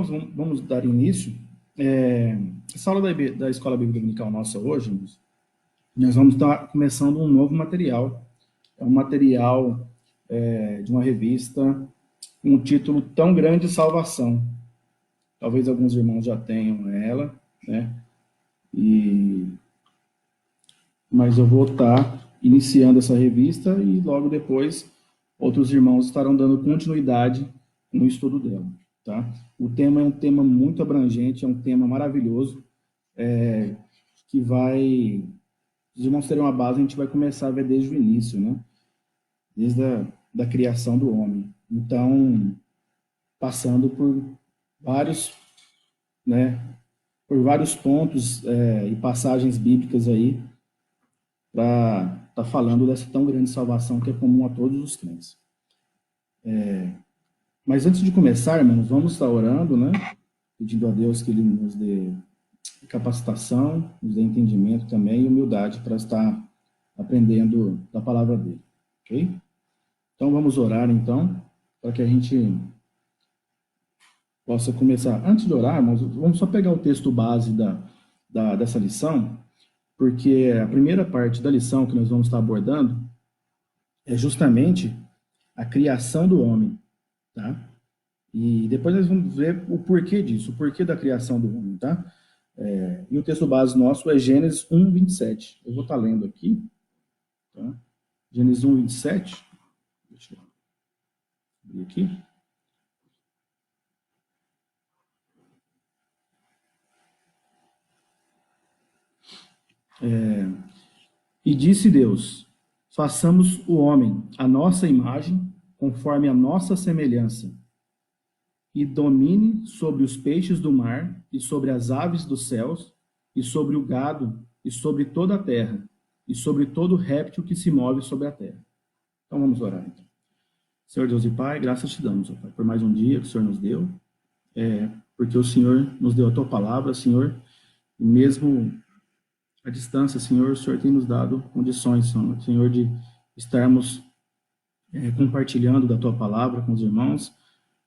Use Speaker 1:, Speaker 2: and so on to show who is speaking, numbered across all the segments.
Speaker 1: nós vamos dar início. Essa aula da Escola Bíblica Dominical nossa hoje, nós vamos estar começando um novo material. É um material de uma revista com um título tão grande, Salvação. Talvez alguns irmãos já tenham ela, né? Mas eu vou estar iniciando essa revista e logo depois outros irmãos estarão dando continuidade no estudo dela, tá? O tema é um tema muito abrangente, é um tema maravilhoso, que vai... Os irmãos terem uma base, a gente vai começar a ver desde o início, né? Desde da criação do homem. Então, passando por vários, né? Por vários pontos e passagens bíblicas aí, para estar falando dessa tão grande salvação que é comum a todos os crentes. Mas antes de começar, irmãos, vamos estar orando, né? Pedindo a Deus que Ele nos dê capacitação, nos dê entendimento também e humildade para estar aprendendo da palavra dele, ok? Então vamos orar, então, para que a gente possa começar. Antes de orar, irmãos, vamos só pegar o texto base dessa lição, porque a primeira parte da lição que nós vamos estar abordando é justamente a criação do homem, tá? E depois nós vamos ver o porquê disso, o porquê da criação do homem, tá? E o texto base nosso é Gênesis 1, 27. Eu vou estar lendo aqui, tá? Gênesis 1, 27. Deixa eu abrir aqui. E disse Deus: façamos o homem à nossa imagem, conforme a nossa semelhança, e domine sobre os peixes do mar, e sobre as aves dos céus, e sobre o gado, e sobre toda a terra, e sobre todo réptil que se move sobre a terra. Então vamos orar, então. Senhor Deus e Pai, graças te damos, ó Pai, por mais um dia que o Senhor nos deu, porque o Senhor nos deu a tua palavra, Senhor, e mesmo à distância, Senhor, o Senhor tem nos dado condições, Senhor, de estarmos compartilhando da tua palavra com os irmãos,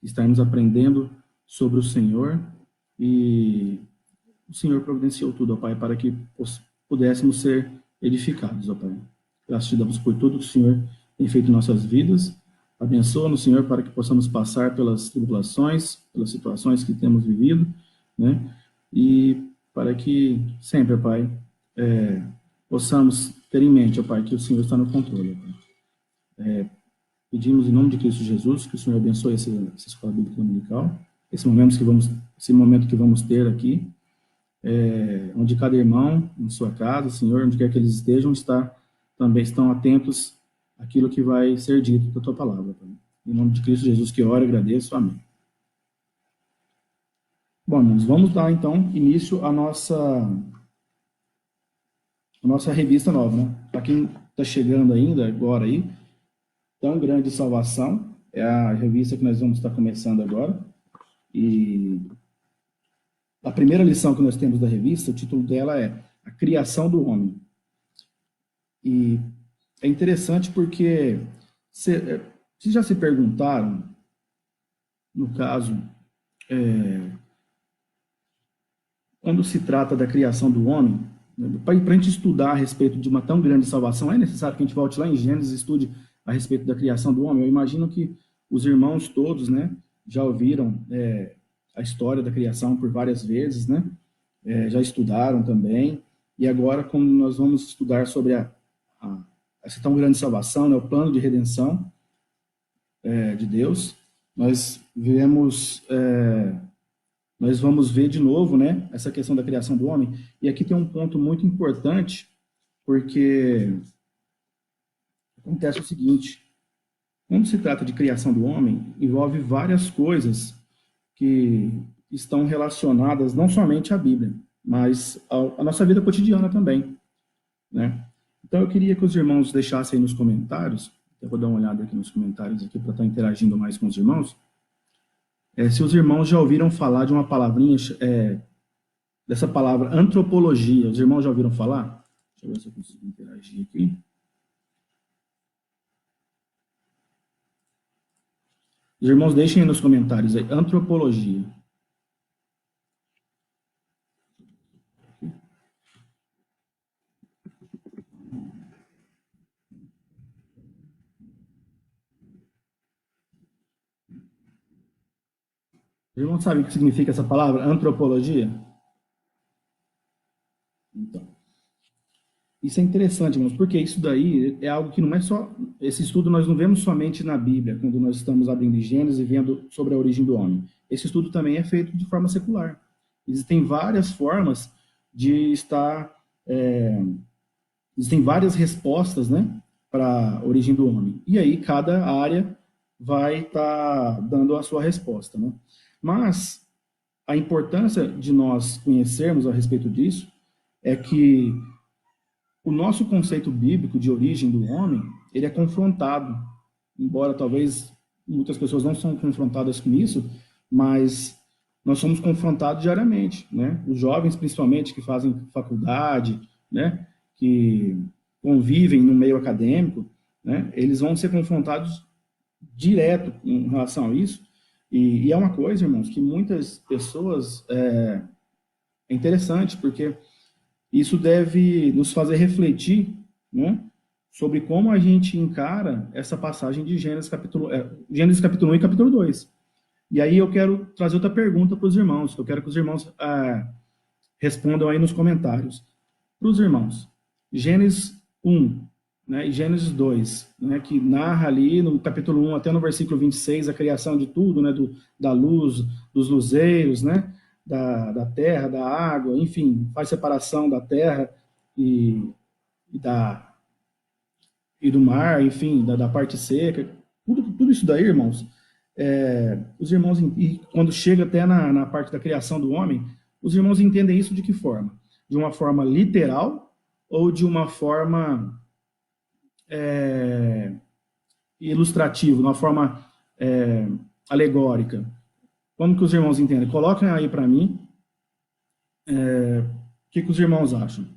Speaker 1: estarmos aprendendo sobre o Senhor, e o Senhor providenciou tudo, ó Pai, para que pudéssemos ser edificados, ó Pai. Graças te damos por tudo que o Senhor tem feito em nossas vidas. Abençoa-nos, Senhor, para que possamos passar pelas tribulações, pelas situações que temos vivido, né? E para que sempre, ó Pai, possamos ter em mente, ó Pai, que o Senhor está no controle, ó Pai. Pedimos em nome de Cristo Jesus que o Senhor abençoe essa escola bíblica dominical, esse momento que vamos ter aqui, onde cada irmão, em sua casa, Senhor, onde quer que eles estejam, também estão atentos àquilo que vai ser dito da tua palavra. Pai. Em nome de Cristo Jesus que oro e agradeço. Amém. Bom, irmãos, vamos dar então início à nossa revista nova, né? Para quem está chegando ainda agora aí, Tão Grande Salvação, é a revista que nós vamos estar começando agora. E a primeira lição que nós temos da revista, o título dela é A Criação do Homem. E é interessante porque vocês já se perguntaram, no caso, quando se trata da criação do homem, para a gente estudar a respeito de uma tão grande salvação, é necessário que a gente volte lá em Gênesis e estude a respeito da criação do homem. Eu imagino que os irmãos todos, né, já ouviram a história da criação por várias vezes, né, já estudaram também, e agora, como nós vamos estudar sobre essa tão grande salvação, né, o plano de redenção de Deus, nós vamos ver de novo, né, essa questão da criação do homem, e aqui tem um ponto muito importante, porque acontece o seguinte: quando se trata de criação do homem, envolve várias coisas que estão relacionadas não somente à Bíblia, mas à nossa vida cotidiana também, né? Então eu queria que os irmãos deixassem aí nos comentários, eu vou dar uma olhada aqui nos comentários aqui para estar interagindo mais com os irmãos, se os irmãos já ouviram falar de uma palavrinha, dessa palavra antropologia. Os irmãos já ouviram falar? Deixa eu ver se eu consigo interagir aqui. Os irmãos deixem aí nos comentários aí, antropologia. Os irmãos sabem o que significa essa palavra, antropologia? Então, isso é interessante, irmãos, porque isso daí é algo que não é só... Esse estudo nós não vemos somente na Bíblia, quando nós estamos abrindo Gênesis e vendo sobre a origem do homem. Esse estudo também é feito de forma secular. Existem várias formas de estar... existem várias respostas, né, para a origem do homem. E aí cada área vai estar dando a sua resposta, né? Mas a importância de nós conhecermos a respeito disso é que o nosso conceito bíblico de origem do homem, ele é confrontado, embora talvez muitas pessoas não são confrontadas com isso, mas nós somos confrontados diariamente, né? Os jovens, principalmente, que fazem faculdade, né? Que convivem no meio acadêmico, né? Eles vão ser confrontados direto em relação a isso. E é uma coisa, irmãos, que muitas pessoas... é interessante, porque isso deve nos fazer refletir, né, sobre como a gente encara essa passagem de Gênesis capítulo 1 e capítulo 2. E aí eu quero trazer outra pergunta para os irmãos, eu quero que os irmãos respondam aí nos comentários. Para os irmãos, Gênesis 1, né, e Gênesis 2, né, que narra ali no capítulo 1 até no versículo 26 a criação de tudo, né, da luz, dos luzeiros, né, da terra, da água, enfim, faz separação da terra e, e da, e do mar, enfim, da parte seca. Tudo isso daí, irmãos, os irmãos, e quando chega até na parte da criação do homem, os irmãos entendem isso de que forma? De uma forma literal ou de uma forma ilustrativa, de uma forma alegórica? Como que os irmãos entendem? Coloquem aí para mim o que os irmãos acham.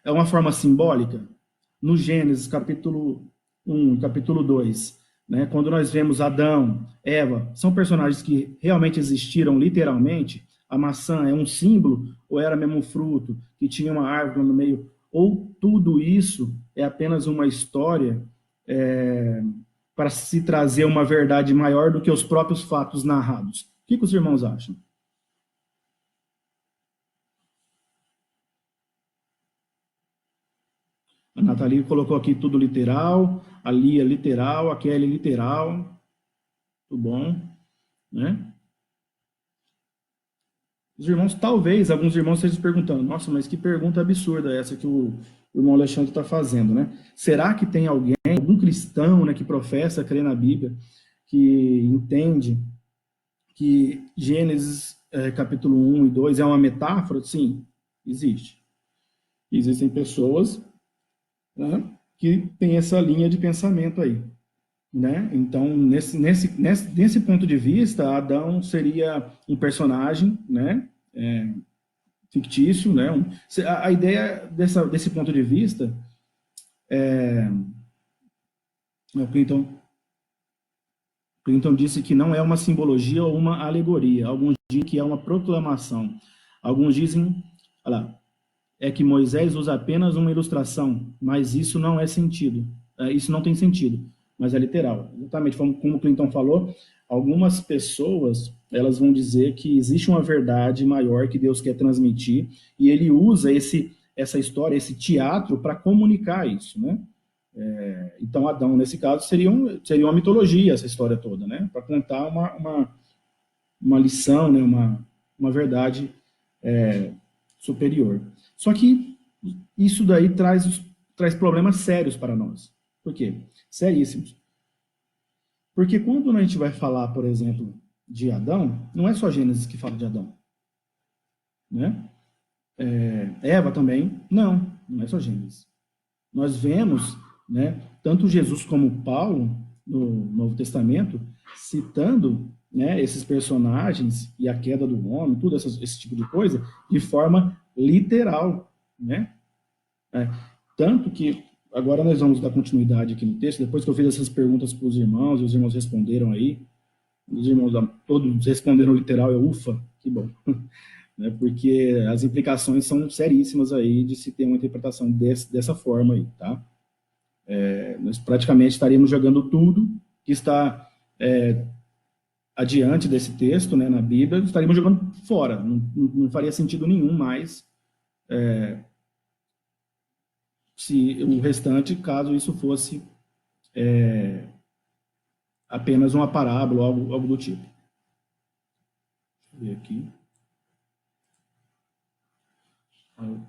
Speaker 1: É uma forma simbólica? No Gênesis, capítulo 1, capítulo 2, né, quando nós vemos Adão, Eva, são personagens que realmente existiram literalmente? A maçã é um símbolo ou era mesmo um fruto que tinha uma árvore no meio? Ou tudo isso é apenas uma história para se trazer uma verdade maior do que os próprios fatos narrados? O que os irmãos acham? A Nathalie colocou aqui tudo literal, a Lia literal, a Kelly literal. Tudo bom, né? Os irmãos, talvez, alguns irmãos estejam se perguntando, nossa, mas que pergunta absurda essa que o irmão Alexandre está fazendo, né? Será que tem alguém, algum cristão, né, que professa crer na Bíblia, que entende que Gênesis capítulo 1 e 2 é uma metáfora? Sim, existe. Existem pessoas, né, que têm essa linha de pensamento aí. Né? Então, nesse ponto de vista, Adão seria um personagem, né? Fictício, né? A ideia desse ponto de vista o Clinton disse que não é uma simbologia ou uma alegoria. Alguns dizem que é uma proclamação. Alguns dizem, olha lá, é que Moisés usa apenas uma ilustração, mas isso não é sentido. Isso não tem sentido, mas é literal. Exatamente como o Clinton falou, algumas pessoas elas vão dizer que existe uma verdade maior que Deus quer transmitir e ele usa essa história, esse teatro para comunicar isso, né? Então Adão, nesse caso, seria uma mitologia essa história toda, né? Para contar uma lição, né? Uma verdade superior. Só que isso daí traz problemas sérios para nós. Por quê? Seríssimos. Porque quando a gente vai falar, por exemplo, de Adão, não é só Gênesis que fala de Adão. Né? Eva também, não é só Gênesis. Nós vemos, né, tanto Jesus como Paulo, no Novo Testamento, citando, né, esses personagens e a queda do homem, tudo esse tipo de coisa, de forma literal. Né? Tanto que, agora nós vamos dar continuidade aqui no texto, depois que eu fiz essas perguntas para os irmãos, e os irmãos responderam aí, os irmãos todos responderam literal, ufa, que bom. Né, porque as implicações são seríssimas aí de se ter uma interpretação dessa forma aí, tá? Nós praticamente estaríamos jogando tudo que está adiante desse texto, né, na Bíblia, estaríamos jogando fora. Não faria sentido nenhum mais se o restante, caso isso fosse apenas uma parábola ou algo do tipo. Deixa eu ver aqui.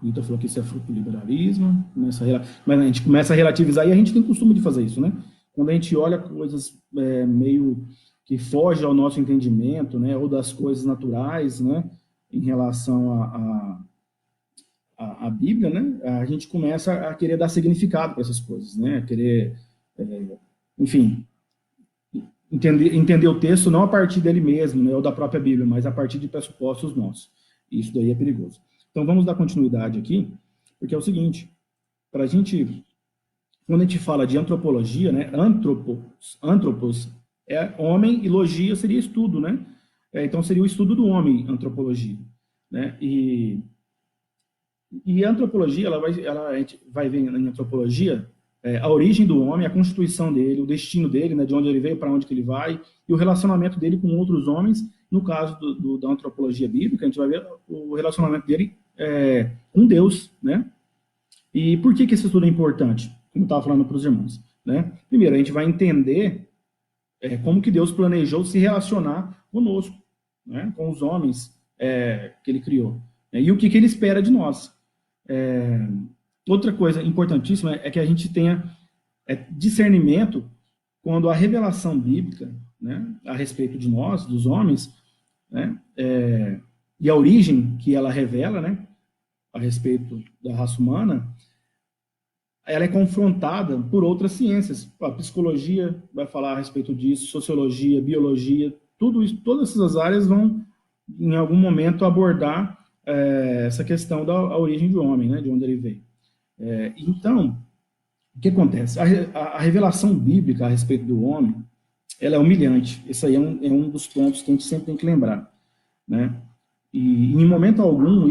Speaker 1: O Ita falou que isso é fruto do liberalismo, mas a gente começa a relativizar, e a gente tem costume de fazer isso, né? Quando a gente olha coisas meio que fogem ao nosso entendimento, né, ou das coisas naturais, né, em relação à Bíblia, né, a gente começa a querer dar significado para essas coisas, né, a querer, enfim, entender o texto não a partir dele mesmo, né, ou da própria Bíblia, mas a partir de pressupostos nossos. Isso daí é perigoso. Então vamos dar continuidade aqui, porque é o seguinte, para a gente, quando a gente fala de antropologia, né, antropos é homem e logia seria estudo, né? Então seria o estudo do homem, antropologia, né? E a antropologia, a gente vai ver em antropologia a origem do homem, a constituição dele, o destino dele, né, de onde ele veio, para onde que ele vai, e o relacionamento dele com outros homens. No caso da antropologia bíblica, a gente vai ver o relacionamento dele com Deus, né? E por que esse estudo é importante? Como eu estava falando para os irmãos, né? Primeiro, a gente vai entender como que Deus planejou se relacionar conosco, né? Com os homens que ele criou, né? E o que ele espera de nós. Outra coisa importantíssima é que a gente tenha discernimento quando a revelação bíblica, né, a respeito de nós, dos homens, né, e a origem que ela revela, né, a respeito da raça humana, ela é confrontada por outras ciências. A psicologia vai falar a respeito disso, sociologia, biologia, tudo isso, todas essas áreas vão, em algum momento, abordar essa questão da origem do homem, né, de onde ele veio. Então, o que acontece? A revelação bíblica a respeito do homem, ela é humilhante. Esse aí é um dos pontos que a gente sempre tem que lembrar, né? E em momento algum,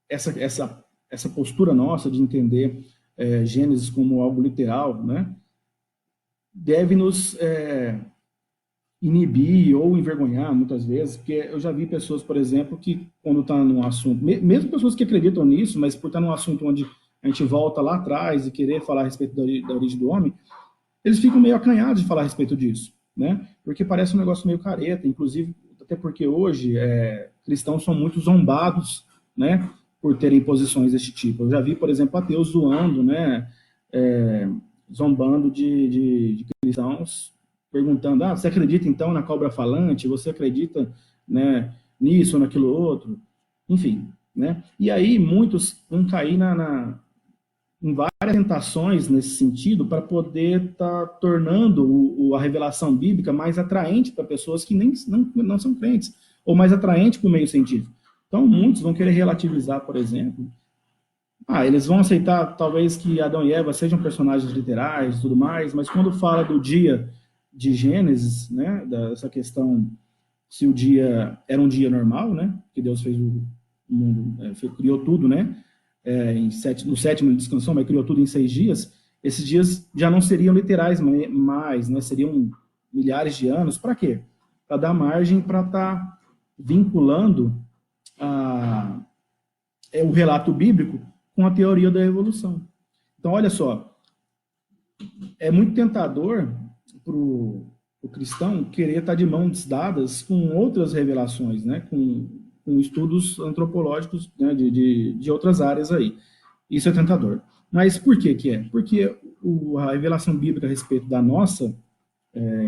Speaker 1: essa postura nossa de entender Gênesis como algo literal, né, deve nos inibir ou envergonhar muitas vezes, porque eu já vi pessoas, por exemplo, que quando está num assunto, mesmo pessoas que acreditam nisso, mas por estar num assunto onde a gente volta lá atrás e querer falar a respeito da origem do homem, eles ficam meio acanhados de falar a respeito disso, né? Porque parece um negócio meio careta, inclusive, até porque hoje cristãos são muito zombados, né, por terem posições desse tipo. Eu já vi, por exemplo, ateus zoando, né, zombando de cristãos, perguntando, você acredita então na cobra falante? Você acredita, né, nisso ou naquilo outro? Enfim, né? E aí muitos vão cair em várias tentações nesse sentido para poder estar tornando a revelação bíblica mais atraente para pessoas que não são crentes, ou mais atraente para o meio científico. Então, muitos vão querer relativizar, por exemplo. Eles vão aceitar, talvez, que Adão e Eva sejam personagens literais e tudo mais, mas quando fala do dia de Gênesis, né, dessa questão, se o dia era um dia normal, né, que Deus fez o mundo, criou tudo, né, no sétimo ele descansou, mas criou tudo em 6 dias, esses dias já não seriam literais mais, né, seriam milhares de anos. Para quê? Para dar margem para estar vinculando o relato bíblico com a teoria da evolução. Então, olha só, é muito tentador para o cristão querer estar de mãos dadas com outras revelações, né, com estudos antropológicos, né, de outras áreas aí. Isso é tentador. Mas por que que é? Porque a revelação bíblica a respeito da nossa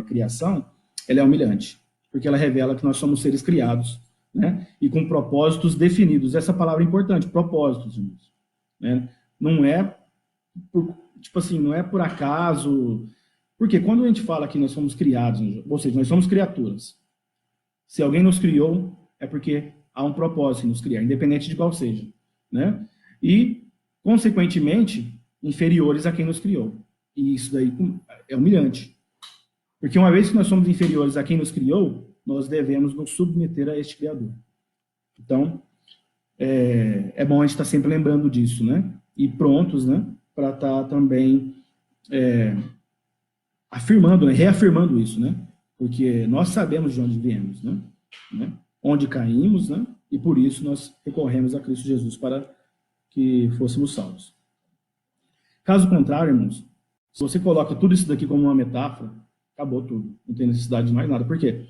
Speaker 1: criação, ela é humilhante, porque ela revela que nós somos seres criados, né, e com propósitos definidos. Essa palavra é importante, propósitos, irmãos, né? Não é não é por acaso, porque quando a gente fala que nós somos criados, ou seja, nós somos criaturas. Se alguém nos criou, é porque há um propósito em nos criar, independente de qual seja, né? E, consequentemente, inferiores a quem nos criou. E isso daí é humilhante. Porque uma vez que nós somos inferiores a quem nos criou, nós devemos nos submeter a este Criador. Então, é bom a gente estar sempre lembrando disso, né? E prontos, né, para estar também afirmando, né, reafirmando isso, né? porque nós sabemos de onde viemos, né? Onde caímos, né? E por isso nós recorremos a Cristo Jesus para que fôssemos salvos. Caso contrário, irmãos, se você coloca tudo isso daqui como uma metáfora, acabou tudo. Não tem necessidade de mais nada. Por quê?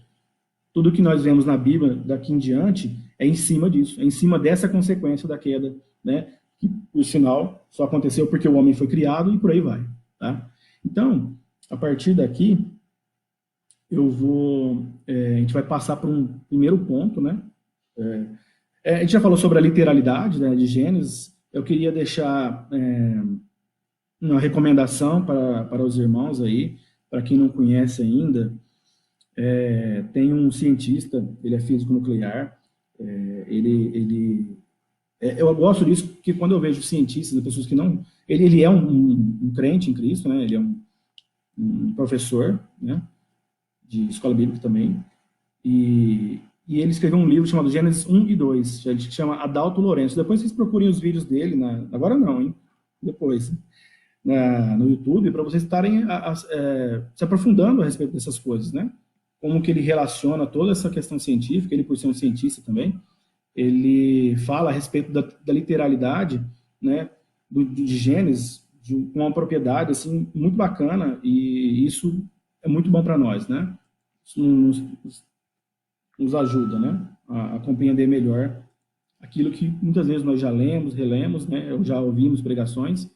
Speaker 1: Tudo que nós vemos na Bíblia daqui em diante é em cima disso, é em cima dessa consequência da queda, né? Que, por sinal, só aconteceu porque o homem foi criado e por aí vai, tá? Então, a partir daqui, a gente vai passar por um primeiro ponto, né? A gente já falou sobre a literalidade, né, de Gênesis. Eu queria deixar uma recomendação para os irmãos aí, para quem não conhece ainda. Tem um cientista, ele é físico nuclear, eu gosto disso porque quando eu vejo cientistas, pessoas que não... Ele é um crente em Cristo, né? Ele é um professor, né? De escola bíblica também, e ele escreveu um livro chamado Gênesis 1 e 2, que chama Adalto Lourenço. Depois vocês procurem os vídeos dele, agora não, hein? Depois, no YouTube, para vocês estarem se aprofundando a respeito dessas coisas, né? Como que ele relaciona toda essa questão científica, ele por ser um cientista também, ele fala a respeito da literalidade, né, de Gênesis, com uma propriedade assim, muito bacana, e isso é muito bom para nós, né? Isso nos ajuda, né, a compreender melhor aquilo que muitas vezes nós já lemos, relemos, né, ou já ouvimos pregações,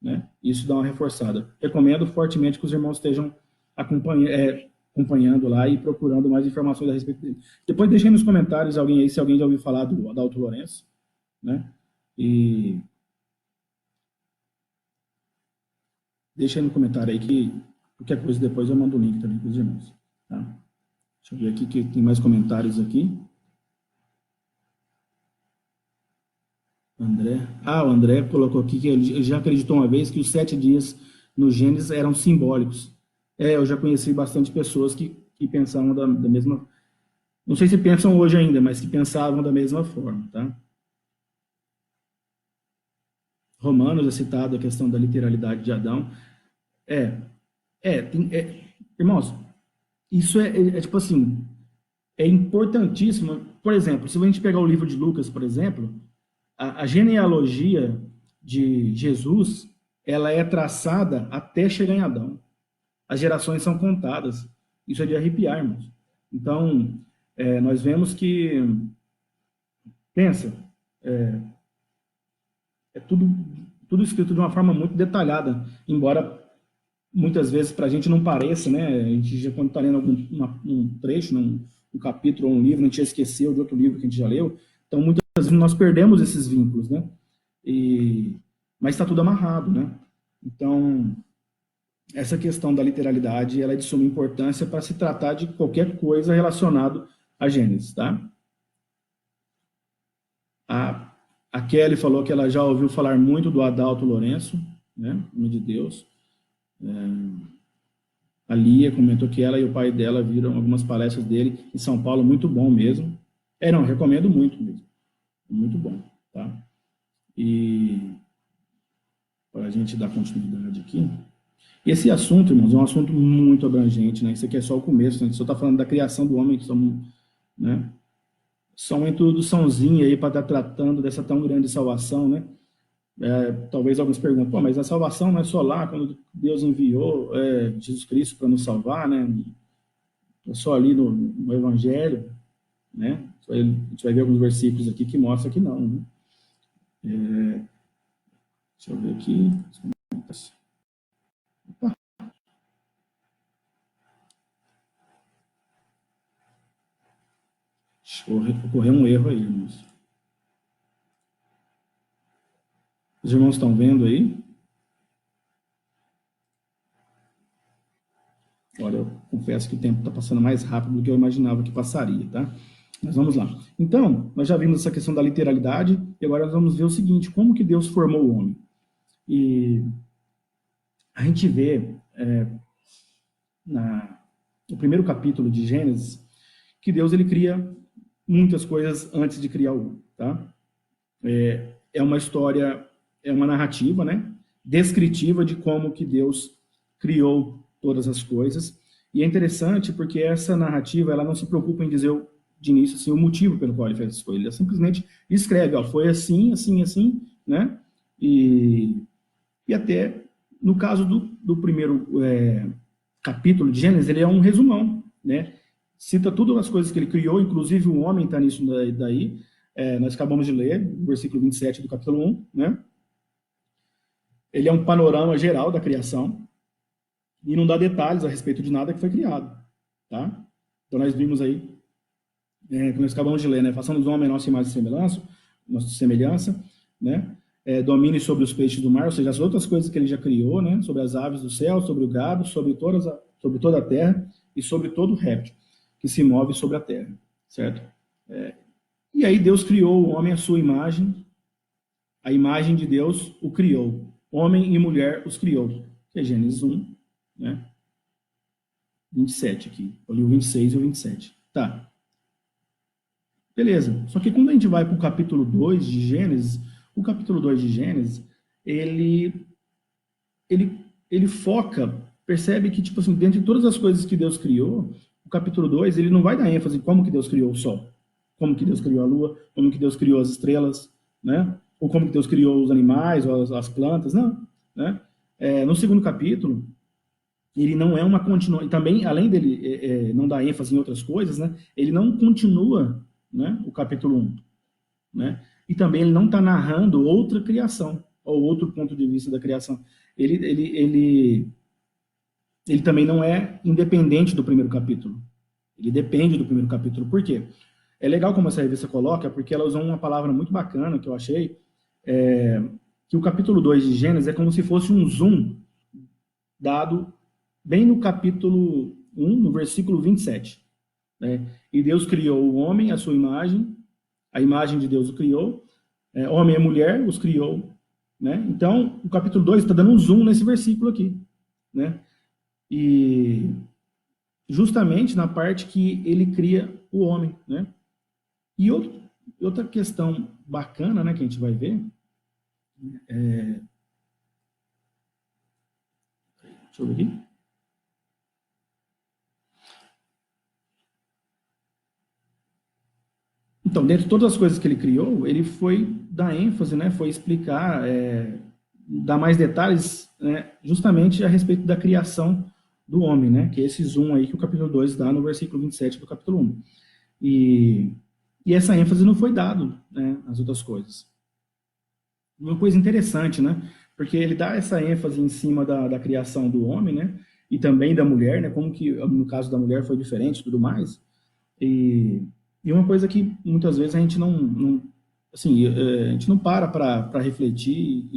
Speaker 1: né? Isso dá uma reforçada. Recomendo fortemente que os irmãos estejam acompanhando lá e procurando mais informações a respeito dele. Depois deixem nos comentários se alguém já ouviu falar do Adalto Lourenço, né? E deixa aí no comentário aí que qualquer coisa depois eu mando o link também para os irmãos, tá? Deixa eu ver aqui que tem mais comentários aqui. O André colocou aqui que ele já acreditou uma vez que os 7 dias no Gênesis eram simbólicos. Eu já conheci bastante pessoas que pensavam da mesma... Não sei se pensam hoje ainda, mas que pensavam da mesma forma, tá? Romanos é citado a questão da literalidade de Adão. Irmãos, isso é tipo assim, é importantíssimo. Por exemplo, se a gente pegar o livro de Lucas, por exemplo, a genealogia de Jesus, ela é traçada até chegar em Adão. As gerações são contadas. Isso é de arrepiar, irmãos. Então, nós vemos que, pensa, tudo escrito de uma forma muito detalhada, embora muitas vezes para a gente não pareça, né? A gente já quando está lendo um trecho, um capítulo ou um livro, a gente já esqueceu de outro livro que a gente já leu. Então, muitas vezes nós perdemos esses vínculos, né? Mas está tudo amarrado, né? Então, essa questão da literalidade, ela é de suma importância para se tratar de qualquer coisa relacionada a Gênesis, tá? A Kelly falou que ela já ouviu falar muito do Adalto Lourenço, né? Nome de Deus. A Lia comentou que ela e o pai dela viram algumas palestras dele em São Paulo, muito bom mesmo. Não, recomendo muito mesmo. Muito bom, tá? E para a gente dar continuidade aqui. Esse assunto, irmãos, é um assunto muito abrangente, né? Isso aqui é só o começo, né? A gente só está falando da criação do homem, né? Só uma introduçãozinha aí para estar tratando dessa tão grande salvação, né? Talvez alguns perguntem, mas a salvação não é só lá, quando Deus enviou Jesus Cristo para nos salvar, né? É só ali no Evangelho, né? A gente vai ver alguns versículos aqui que mostram que não, né? Deixa eu ver aqui. Opa. Ocorreu um erro aí, irmãos. Os irmãos estão vendo aí? Olha, eu confesso que o tempo está passando mais rápido do que eu imaginava que passaria, tá? Mas vamos lá. Então, nós já vimos essa questão da literalidade, e agora nós vamos ver o seguinte, como que Deus formou o homem? E a gente vê no primeiro capítulo de Gênesis que Deus ele cria muitas coisas antes de criar o homem, tá? É uma história, é uma narrativa, né? Descritiva de como que Deus criou todas as coisas. E é interessante porque essa narrativa, ela não se preocupa em dizer de início assim, o motivo pelo qual ele fez essa coisa. Ele simplesmente escreve, ó, foi assim, assim, assim, né? E até, no caso do primeiro capítulo de Gênesis, ele é um resumão, né? Cita todas as coisas que ele criou, inclusive o homem está nisso daí. Nós acabamos de ler, o versículo 27 do capítulo 1, né? Ele é um panorama geral da criação e não dá detalhes a respeito de nada que foi criado, tá? Então nós vimos aí, que nós acabamos de ler, né? Façamos o homem a nossa imagem e semelhança, nossa semelhança, né? Domine sobre os peixes do mar, ou seja, as outras coisas que ele já criou, né? Sobre as aves do céu, sobre o gado, sobre toda a terra e sobre todo réptil que se move sobre a terra, certo? E aí Deus criou o homem à sua imagem, a imagem de Deus o criou. Homem e mulher os criou. Que é Gênesis 1, né? 27 aqui. Eu li o 26 e o 27. Tá. Beleza. Só que quando a gente vai para o capítulo 2 de Gênesis, o capítulo 2 de Gênesis, ele foca, percebe que, tipo assim, dentro de todas as coisas que Deus criou, o capítulo 2, ele não vai dar ênfase em como que Deus criou o sol, como que Deus criou a lua, como que Deus criou as estrelas, né? Ou como que Deus criou os animais, ou as plantas, não, né? No segundo capítulo, ele não é uma continuação, também, além dele não dar ênfase em outras coisas, né? Ele não continua, né, o capítulo 1, né? E também ele não está narrando outra criação, ou outro ponto de vista da criação. Ele também não é independente do primeiro capítulo. Ele depende do primeiro capítulo. Por quê? É legal como essa revista coloca, porque ela usou uma palavra muito bacana que eu achei, que o capítulo 2 de Gênesis é como se fosse um zoom dado bem no capítulo 1, no versículo 27. Né? E Deus criou o homem à sua imagem, a imagem de Deus o criou, homem e mulher os criou. Né? Então, o capítulo 2 está dando um zoom nesse versículo aqui. Né? E justamente na parte que ele cria o homem. Né? E outra questão bacana, né, que a gente vai ver, deixa eu ver aqui. Então, dentro de todas as coisas que ele criou, ele foi dar ênfase, né, foi explicar, dar mais detalhes, né, justamente a respeito da criação do homem, né, que é esse zoom aí que o capítulo 2 dá no versículo 27 do capítulo 1. E essa ênfase não foi dado, né, nas outras coisas. Uma coisa interessante, né, porque ele dá essa ênfase em cima da criação do homem, né, e também da mulher, né, como que no caso da mulher foi diferente e tudo mais. E uma coisa que muitas vezes a gente não assim, a gente não para refletir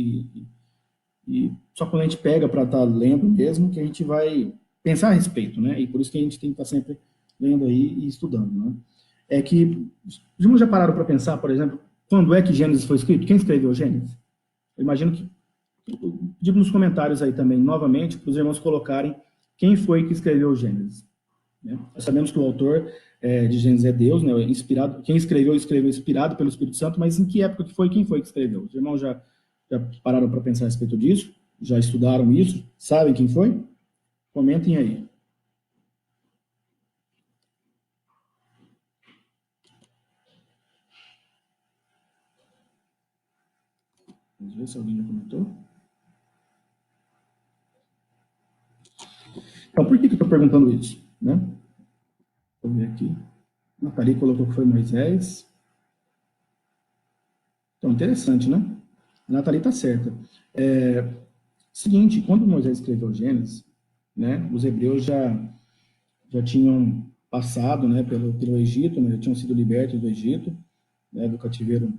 Speaker 1: e só quando a gente pega para estar lendo mesmo que a gente vai pensar a respeito, né? E por isso que a gente tem que estar sempre lendo aí e estudando, né? É que os irmãos já pararam para pensar, por exemplo, quando é que Gênesis foi escrito? Quem escreveu Gênesis? Eu imagino que digo nos comentários aí também, novamente, para os irmãos colocarem quem foi que escreveu Gênesis. Né? Nós sabemos que o autor de Gênesis é Deus, né? Inspirado, quem escreveu inspirado pelo Espírito Santo, mas em que época que foi? Quem foi que escreveu? Os irmãos já pararam para pensar a respeito disso? Já estudaram isso? Sabem quem foi? Comentem aí. Vamos ver se alguém já comentou. Então, por que eu estou perguntando isso? Né? Vou ver aqui. Nathalie colocou que foi Moisés. Então, interessante, né? A Nathalie está certa. Seguinte, quando Moisés escreveu Gênesis, né, os hebreus já tinham passado, né, pelo Egito, né, já tinham sido libertos do Egito, né, do cativeiro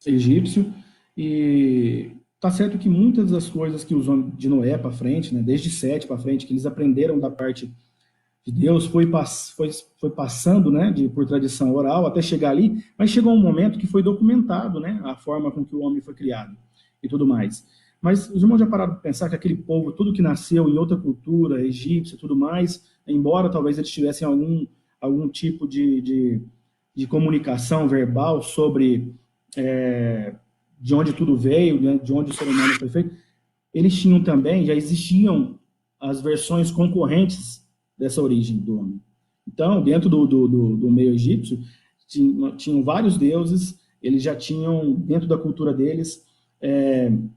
Speaker 1: egípcio, e tá certo que muitas das coisas que os homens de Noé para frente, né, desde Sete para frente, que eles aprenderam da parte de Deus, foi passando, né, por tradição oral até chegar ali, mas chegou um momento que foi documentado, né, a forma com que o homem foi criado e tudo mais. Mas os irmãos já pararam para pensar que aquele povo, tudo que nasceu em outra cultura, egípcia e tudo mais, embora talvez eles tivessem algum tipo de comunicação verbal sobre de onde tudo veio, né, de onde o ser humano foi feito, eles tinham também, já existiam as versões concorrentes dessa origem do homem. Então, dentro do meio egípcio, tinham vários deuses, eles já tinham, dentro da cultura deles,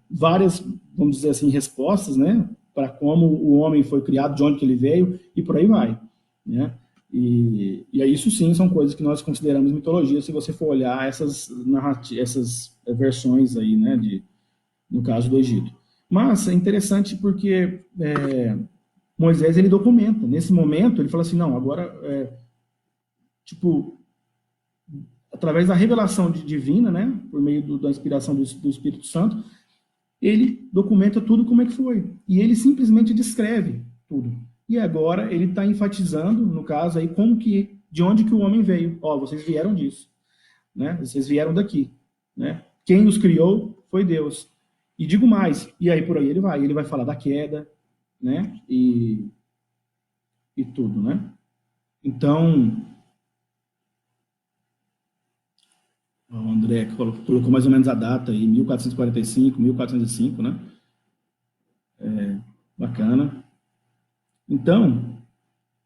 Speaker 1: várias, vamos dizer assim, respostas, né, para como o homem foi criado, de onde que ele veio, e por aí vai, né? E aí, isso sim são coisas que nós consideramos mitologia, se você for olhar essas versões aí, né, no caso do Egito. Mas é interessante porque Moisés, ele documenta. Nesse momento, ele fala assim, não, agora, tipo, através da revelação divina, né, por meio da inspiração do Espírito Santo, ele documenta tudo como é que foi. E ele simplesmente descreve tudo. E agora ele está enfatizando, no caso, aí, de onde que o homem veio. Ó, vocês vieram disso, né? Vocês vieram daqui, né? Quem os criou foi Deus. E digo mais, e aí por aí ele vai falar da queda, né? E tudo, né? Então, o André colocou mais ou menos a data aí, 1445, 1405, né? Bacana. Então,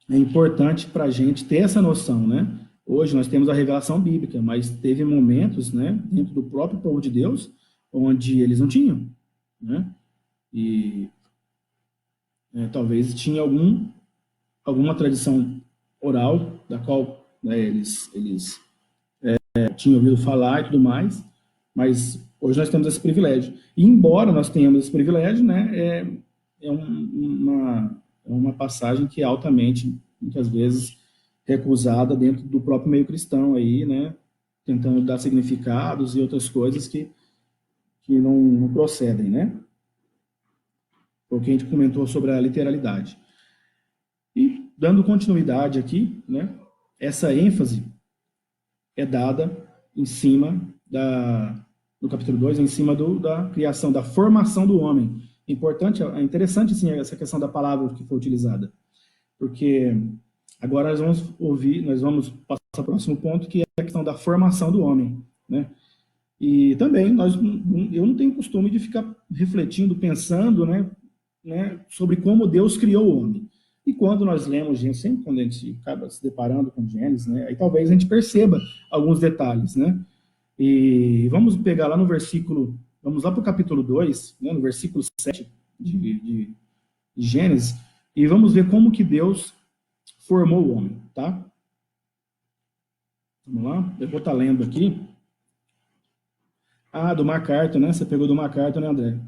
Speaker 1: é importante para a gente ter essa noção, né? Hoje nós temos a revelação bíblica, mas teve momentos, né, dentro do próprio povo de Deus, onde eles não tinham, né? E talvez tinha alguma tradição oral, da qual, né, eles tinham ouvido falar e tudo mais, mas hoje nós temos esse privilégio. E embora nós tenhamos esse privilégio, né, uma passagem que é altamente, muitas vezes, recusada dentro do próprio meio cristão aí, né, tentando dar significados e outras coisas que não procedem, né? Porque a gente comentou sobre a literalidade. E, dando continuidade aqui, né, essa ênfase é dada em cima do capítulo 2, em cima da criação, da formação do homem. É interessante, sim, essa questão da palavra que foi utilizada, porque agora nós vamos passar para o próximo ponto, que é a questão da formação do homem, né? E também eu não tenho costume de ficar refletindo, pensando, né, sobre como Deus criou o homem. E quando nós lemos Gênesis, sempre quando a gente acaba se deparando com Gênesis, né, aí talvez a gente perceba alguns detalhes, né? E vamos pegar lá no versículo, vamos lá para o capítulo 2, né, no versículo 7 de Gênesis, e vamos ver como que Deus formou o homem, tá? Vamos lá, eu vou estar lendo aqui. Ah, do MacArthur, né? Você pegou do MacArthur, né, André?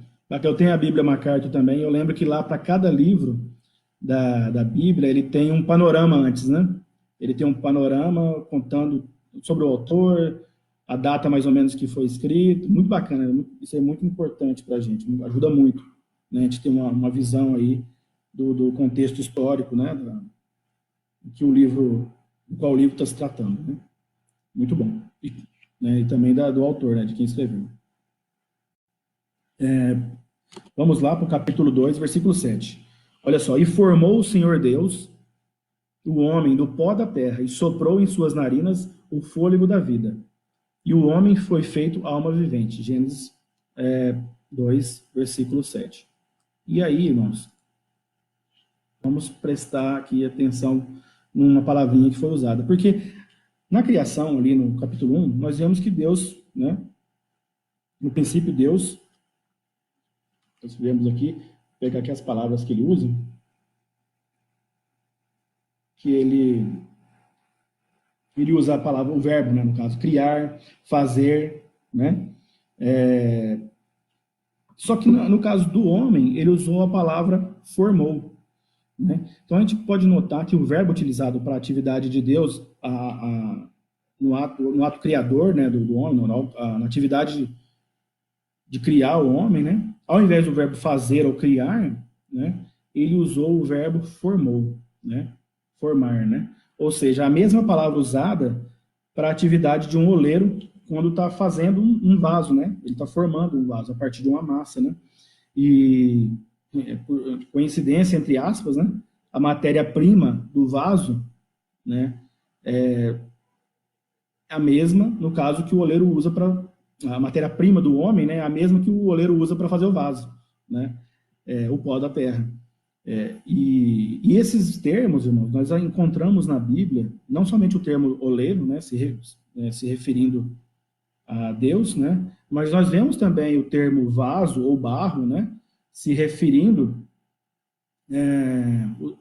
Speaker 1: Eu tenho a Bíblia MacArthur também, eu lembro que lá para cada livro da Bíblia, ele tem um panorama antes, né? Ele tem um panorama contando sobre o autor, a data mais ou menos que foi escrito, muito bacana, isso é muito importante para a gente, ajuda muito, né? A gente ter uma visão aí do contexto histórico, né? Do qual o livro está se tratando, né? Muito bom. E também do autor, né? De quem escreveu. Vamos lá para o capítulo 2, versículo 7. Olha só, e formou o Senhor Deus o homem do pó da terra e soprou em suas narinas o fôlego da vida. E o homem foi feito alma vivente. Gênesis 2, versículo 7. E aí, irmãos, vamos prestar aqui atenção numa palavrinha que foi usada. Porque na criação, ali no capítulo 1, nós vemos que Deus, né, no princípio Deus, nós vemos aqui, vou pegar aqui as palavras que ele usa, que ele usa a palavra, o verbo, né, no caso, criar, fazer, né? Só que no caso do homem, ele usou a palavra formou, né? Então a gente pode notar que o verbo utilizado para a atividade de Deus, no ato criador, né, do homem, na atividade de criar o homem, né? Ao invés do verbo fazer ou criar, né, ele usou o verbo formou, né? Formar, né? Ou seja, a mesma palavra usada para a atividade de um oleiro quando está fazendo um vaso, né? Ele está formando um vaso a partir de uma massa, né? E, por coincidência, entre aspas, né? A matéria-prima do vaso, né? É a mesma, no caso, que o oleiro usa para... A matéria-prima do homem, né? É a mesma que o oleiro usa para fazer o vaso, né? O pó da terra. E esses termos, irmãos, nós encontramos na Bíblia, não somente o termo oleiro, né, se referindo a Deus, né, mas nós vemos também o termo vaso ou barro, né, se referindo,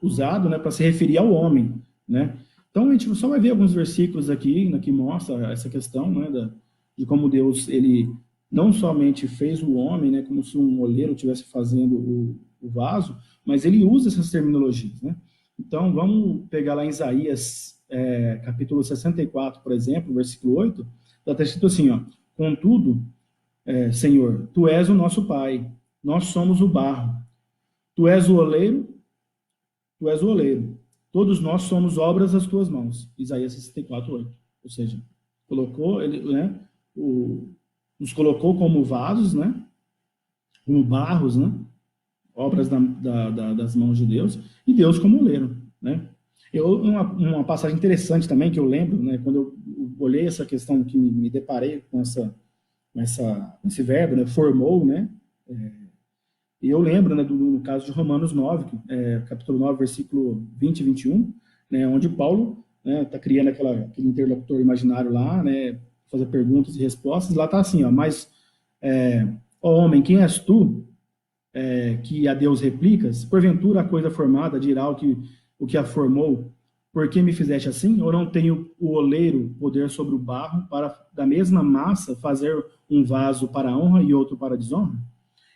Speaker 1: usado, né, para se referir ao homem, né. Então a gente só vai ver alguns versículos aqui, né, que mostra essa questão, né, de como Deus, ele não somente fez o homem, né, como se um oleiro estivesse fazendo o vaso, mas ele usa essas terminologias, né? Então, vamos pegar lá em Isaías, capítulo 64, por exemplo, versículo 8, está escrito assim, ó, contudo, Senhor, Tu és o nosso Pai, nós somos o barro, Tu és o oleiro, Tu és o oleiro, todos nós somos obras das Tuas mãos. Isaías 64, 8. Ou seja, colocou, ele, né, nos colocou como vasos, né, como barros, né, obras das mãos de Deus, e Deus como oleiro, né? Uma passagem interessante também que eu lembro, né, quando eu olhei essa questão, que me deparei com esse verbo, né, formou, né, e eu lembro, né, no caso de Romanos 9, capítulo 9, versículo 20 e 21, né, onde Paulo, né, tá criando aquele interlocutor imaginário lá, né, fazer perguntas e respostas, lá tá assim, ó, mas, ó homem, quem és tu, que a Deus replicas? Porventura a coisa formada dirá o que a formou, por que me fizeste assim? Ou não tenho o oleiro poder sobre o barro, para da mesma massa fazer um vaso para a honra e outro para a desonra?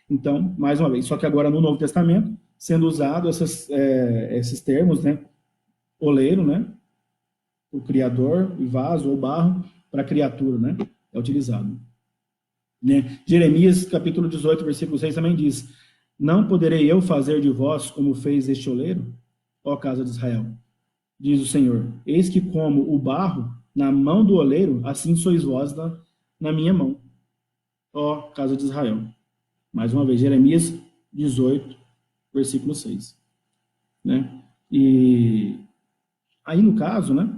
Speaker 1: Então, mais uma vez, só que agora no Novo Testamento, sendo usado esses termos, né? Oleiro, né? O criador, e vaso ou barro, para criatura, né? É utilizado. Né? Jeremias, capítulo 18, versículo 6 também diz: não poderei eu fazer de vós como fez este oleiro, ó casa de Israel? Diz o Senhor: eis que como o barro na mão do oleiro, assim sois vós na minha mão, ó casa de Israel. Mais uma vez, Jeremias 18, versículo 6. Né? E aí, no caso, né?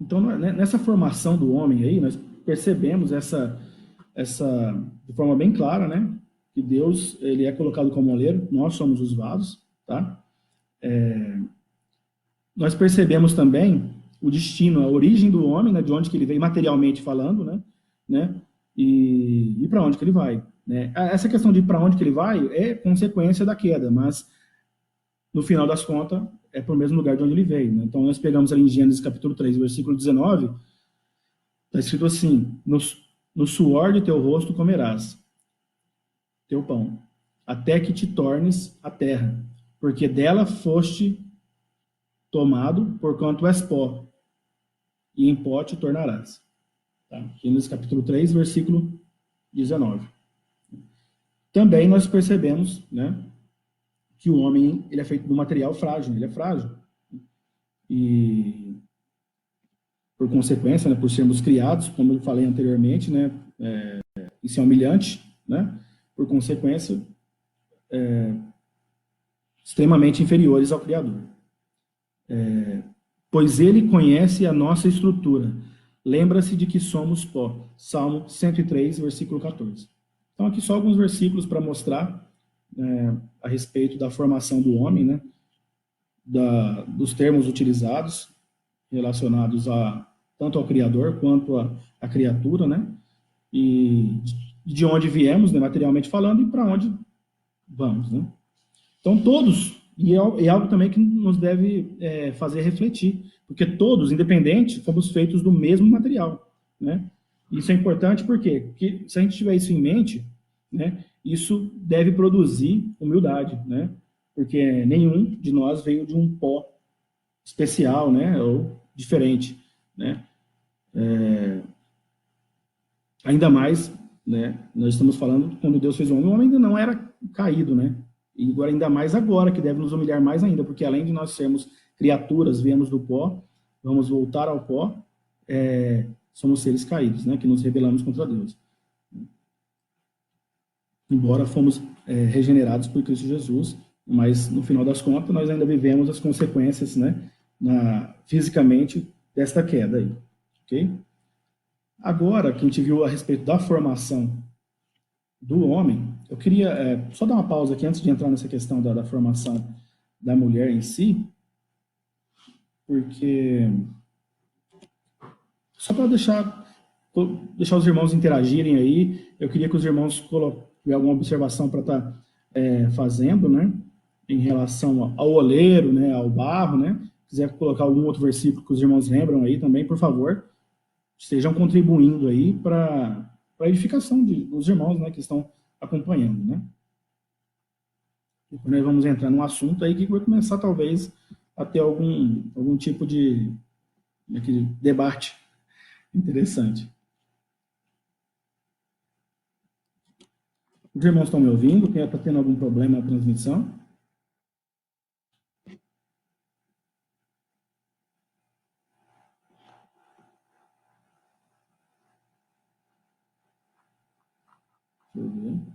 Speaker 1: Então, nessa formação do homem aí, nós percebemos de forma bem clara, né? Que Deus, ele é colocado como oleiro, nós somos os vasos, tá? Nós percebemos também o destino, a origem do homem, né? De onde que ele veio materialmente falando, né? E para onde que ele vai, né? Essa questão de para onde que ele vai é consequência da queda, mas no final das contas é para o mesmo lugar de onde ele veio, né? Então nós pegamos ali em Gênesis capítulo 3, versículo 19, está escrito assim: no suor de teu rosto comerás teu pão, até que te tornes a terra, porque dela foste tomado, porquanto és pó, e em pó te tornarás. Tá? Gênesis capítulo 3, versículo 19. Também nós percebemos, né, que o homem, ele é feito de um material frágil, ele é frágil. E, por consequência, né, por sermos criados, como eu falei anteriormente, né, isso é humilhante, né, por consequência, extremamente inferiores ao Criador. Pois ele conhece a nossa estrutura, lembra-se de que somos pó. Salmo 103, versículo 14. Então, aqui só alguns versículos para mostrar a respeito da formação do homem, né, dos termos utilizados relacionados tanto ao Criador quanto à criatura, né, e de onde viemos, né, materialmente falando, e para onde vamos, né. Então, todos, e é algo também que nos deve fazer refletir, porque todos, independente, fomos feitos do mesmo material, né? Isso é importante porque se a gente tiver isso em mente, né, isso deve produzir humildade, né? Porque nenhum de nós veio de um pó especial, né, ou diferente, né? Ainda mais, né, nós estamos falando quando Deus fez o homem ainda não era caído, né? E agora, ainda mais agora, que deve nos humilhar mais ainda, porque além de nós sermos criaturas, viemos do pó, vamos voltar ao pó, somos seres caídos, né, que nos rebelamos contra Deus. Embora fomos regenerados por Cristo Jesus, mas no final das contas nós ainda vivemos as consequências, né, fisicamente desta queda aí, ok? Agora, que a gente viu a respeito da formação do homem, eu queria só dar uma pausa aqui antes de entrar nessa questão da formação da mulher em si, porque só para deixar os irmãos interagirem aí, eu queria que os irmãos coloquem alguma observação para estar fazendo, né, em relação ao oleiro, né, ao barro, né, quiser colocar algum outro versículo que os irmãos lembram aí também, por favor, estejam contribuindo aí para a edificação dos irmãos, né, que estão acompanhando, né. Depois nós vamos entrar num assunto aí que vai começar talvez a ter algum tipo de debate interessante. Os irmãos estão me ouvindo? Quem está tendo algum problema na transmissão? Deixa eu ver.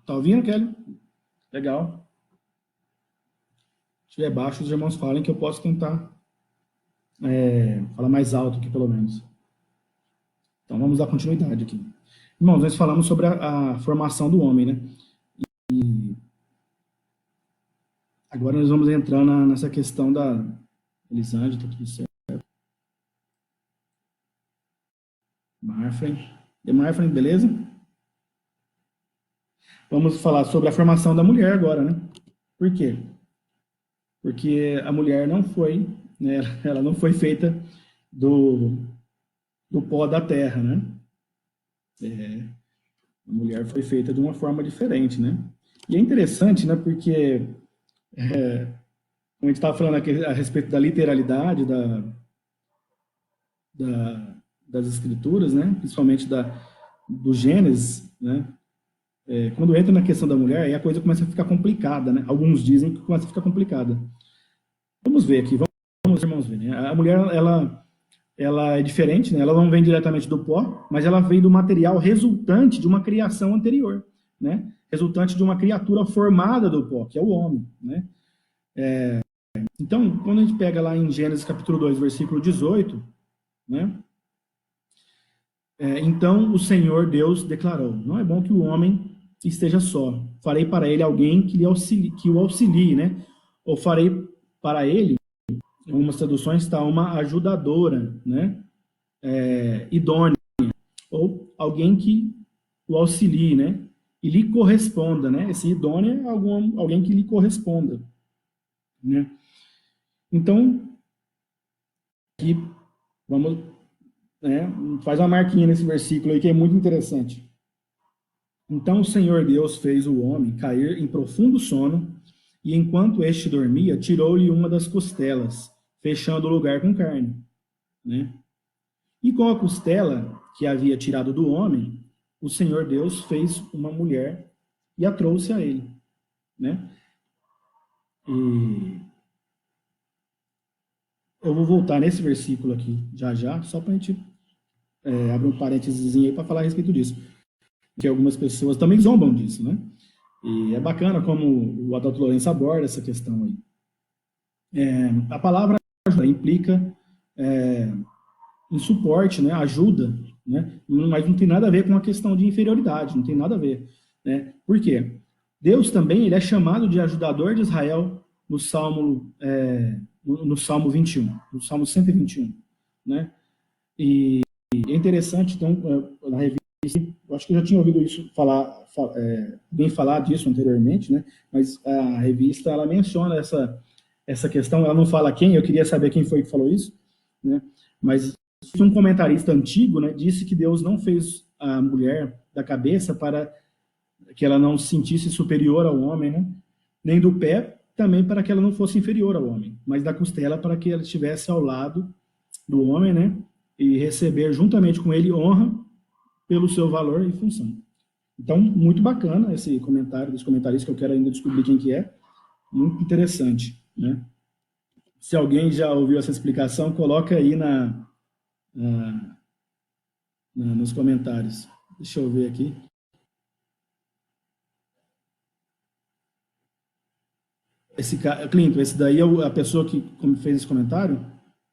Speaker 1: Tá ouvindo, Kelly? Legal. Se estiver baixo, os irmãos falem que eu posso tentar falar mais alto aqui, pelo menos. Então, vamos dar continuidade aqui. Irmãos, nós falamos sobre a formação do homem, né? E agora nós vamos entrar nessa questão da Elisângela, tá tudo certo. Marfren. E Marfren, beleza? Vamos falar sobre a formação da mulher agora, né? Por quê? Porque a mulher não foi, né, ela não foi feita do, do pó da terra, né? A mulher foi feita de uma forma diferente, né? E é interessante, né? Porque, como a gente estava falando aqui a respeito da literalidade das escrituras, né? Principalmente do Gênesis, né? Quando entra na questão da mulher, aí a coisa começa a ficar complicada, né? Alguns dizem que começa a ficar complicada. Vamos ver aqui, vamos irmãos ver, né? A mulher, ela é diferente, né? Ela não vem diretamente do pó, mas ela vem do material resultante de uma criação anterior, né? Resultante de uma criatura formada do pó, que é o homem, né? Então, quando a gente pega lá em Gênesis capítulo 2, versículo 18, né? Então o Senhor Deus declarou: não é bom que o homem esteja só. Farei para ele alguém que o auxilie, né? Ou farei para ele, em algumas traduções está uma ajudadora, né? Idônea, ou alguém que o auxilie, né? E lhe corresponda, né? Esse idôneo é alguém que lhe corresponda, né? Então, aqui vamos, né? Faz uma marquinha nesse versículo aí que é muito interessante. Então o Senhor Deus fez o homem cair em profundo sono, e enquanto este dormia, tirou-lhe uma das costelas, fechando o lugar com carne, né? E com a costela que havia tirado do homem, o Senhor Deus fez uma mulher e a trouxe a ele, né? E eu vou voltar nesse versículo aqui já, só para a gente abrir um parênteses aí para falar a respeito disso. Porque algumas pessoas também zombam disso, né? E é bacana como o Adalto Lourenço aborda essa questão aí. A palavra ajuda implica em suporte, né? Ajuda, né? Mas não tem nada a ver com a questão de inferioridade, não tem nada a ver, né? Por quê? Deus também ele é chamado de ajudador de Israel no Salmo 21, no Salmo 121, né? E é interessante, então, na revista, eu acho que eu já tinha ouvido isso bem falar disso anteriormente, né? Mas a revista, ela menciona essa questão, ela não fala quem, eu queria saber quem foi que falou isso, né? Mas um comentarista antigo, né, disse que Deus não fez a mulher da cabeça para que ela não se sentisse superior ao homem, né? nem do pé, também para que ela não fosse inferior ao homem, mas da costela para que ela estivesse ao lado do homem, né? E receber juntamente com ele honra pelo seu valor e função. Então, muito bacana esse comentário dos comentaristas, que eu quero ainda descobrir quem que é. Muito interessante, né? Se alguém já ouviu essa explicação, coloca aí na, nos comentários. Deixa eu ver aqui. Clinton, esse daí é a pessoa que fez esse comentário?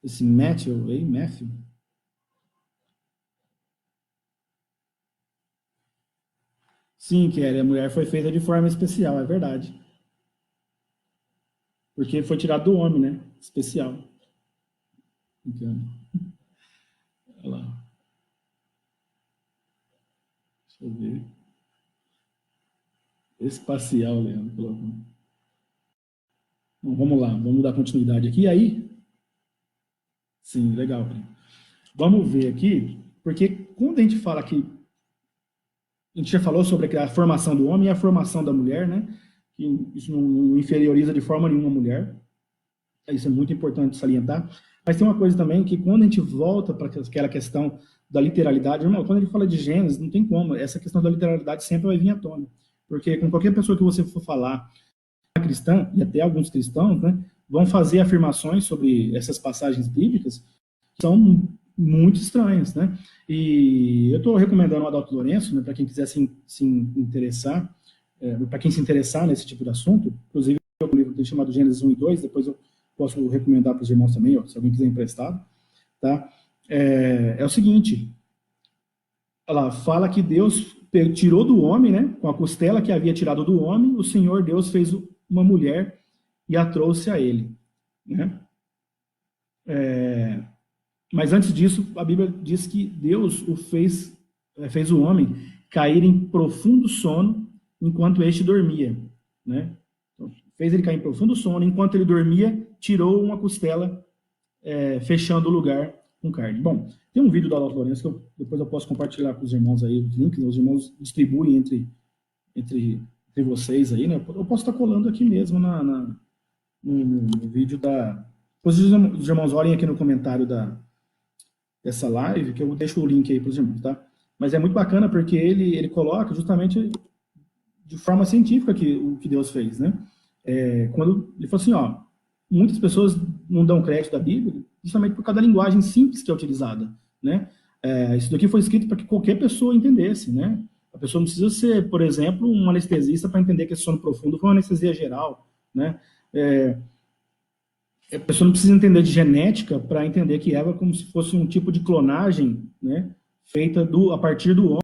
Speaker 1: Esse Matthew aí, Matthew? Sim, Kelly, a mulher foi feita de forma especial, é verdade. Porque foi tirado do homem, né? Especial. Então, olha lá. Deixa eu ver. Espacial, Leandro colocou. Bom, vamos lá, vamos dar continuidade aqui. Aí, sim, legal. Vamos ver aqui, porque quando a gente fala que a gente já falou sobre a formação do homem e a formação da mulher, né? Que isso não inferioriza de forma nenhuma a mulher. Isso é muito importante salientar. Mas tem uma coisa também que quando a gente volta para aquela questão da literalidade, irmão, quando ele fala de Gênesis, não tem como. Essa questão da literalidade sempre vai vir à tona. Porque com qualquer pessoa que você for falar cristã, e até alguns cristãos, né, vão fazer afirmações sobre essas passagens bíblicas que são muito estranhas, né? E eu estou recomendando o Adalto Lourenço, né, para quem quiser se interessar, para quem se interessar nesse tipo de assunto, inclusive o livro tem chamado Gênesis 1 e 2, depois eu posso recomendar para os irmãos também, ó, se alguém quiser emprestado, tá? É o seguinte, ela fala que Deus tirou do homem, né, com a costela que havia tirado do homem, o Senhor Deus fez uma mulher e a trouxe a ele, né? Mas antes disso, a Bíblia diz que Deus fez o homem cair em profundo sono enquanto este dormia, né? Então, fez ele cair em profundo sono enquanto ele dormia, tirou uma costela, fechando o lugar com carne. Bom, tem um vídeo da Laura Lourenço que depois eu posso compartilhar com os irmãos aí, os links, né? Os irmãos distribuem entre vocês aí, né? Eu posso estar colando aqui mesmo no vídeo da. Depois os irmãos olhem aqui no comentário dessa live, que eu deixo o link aí para os irmãos, tá? Mas é muito bacana porque ele coloca justamente de forma científica o que Deus fez, né? Quando ele falou assim, ó, muitas pessoas não dão crédito à Bíblia justamente por causa da linguagem simples que é utilizada, né? Isso daqui foi escrito para que qualquer pessoa entendesse, né? A pessoa não precisa ser, por exemplo, um anestesista para entender que esse sono profundo foi uma anestesia geral, né? A pessoa não precisa entender de genética para entender que Eva é como se fosse um tipo de clonagem, né? Feita a partir do homem.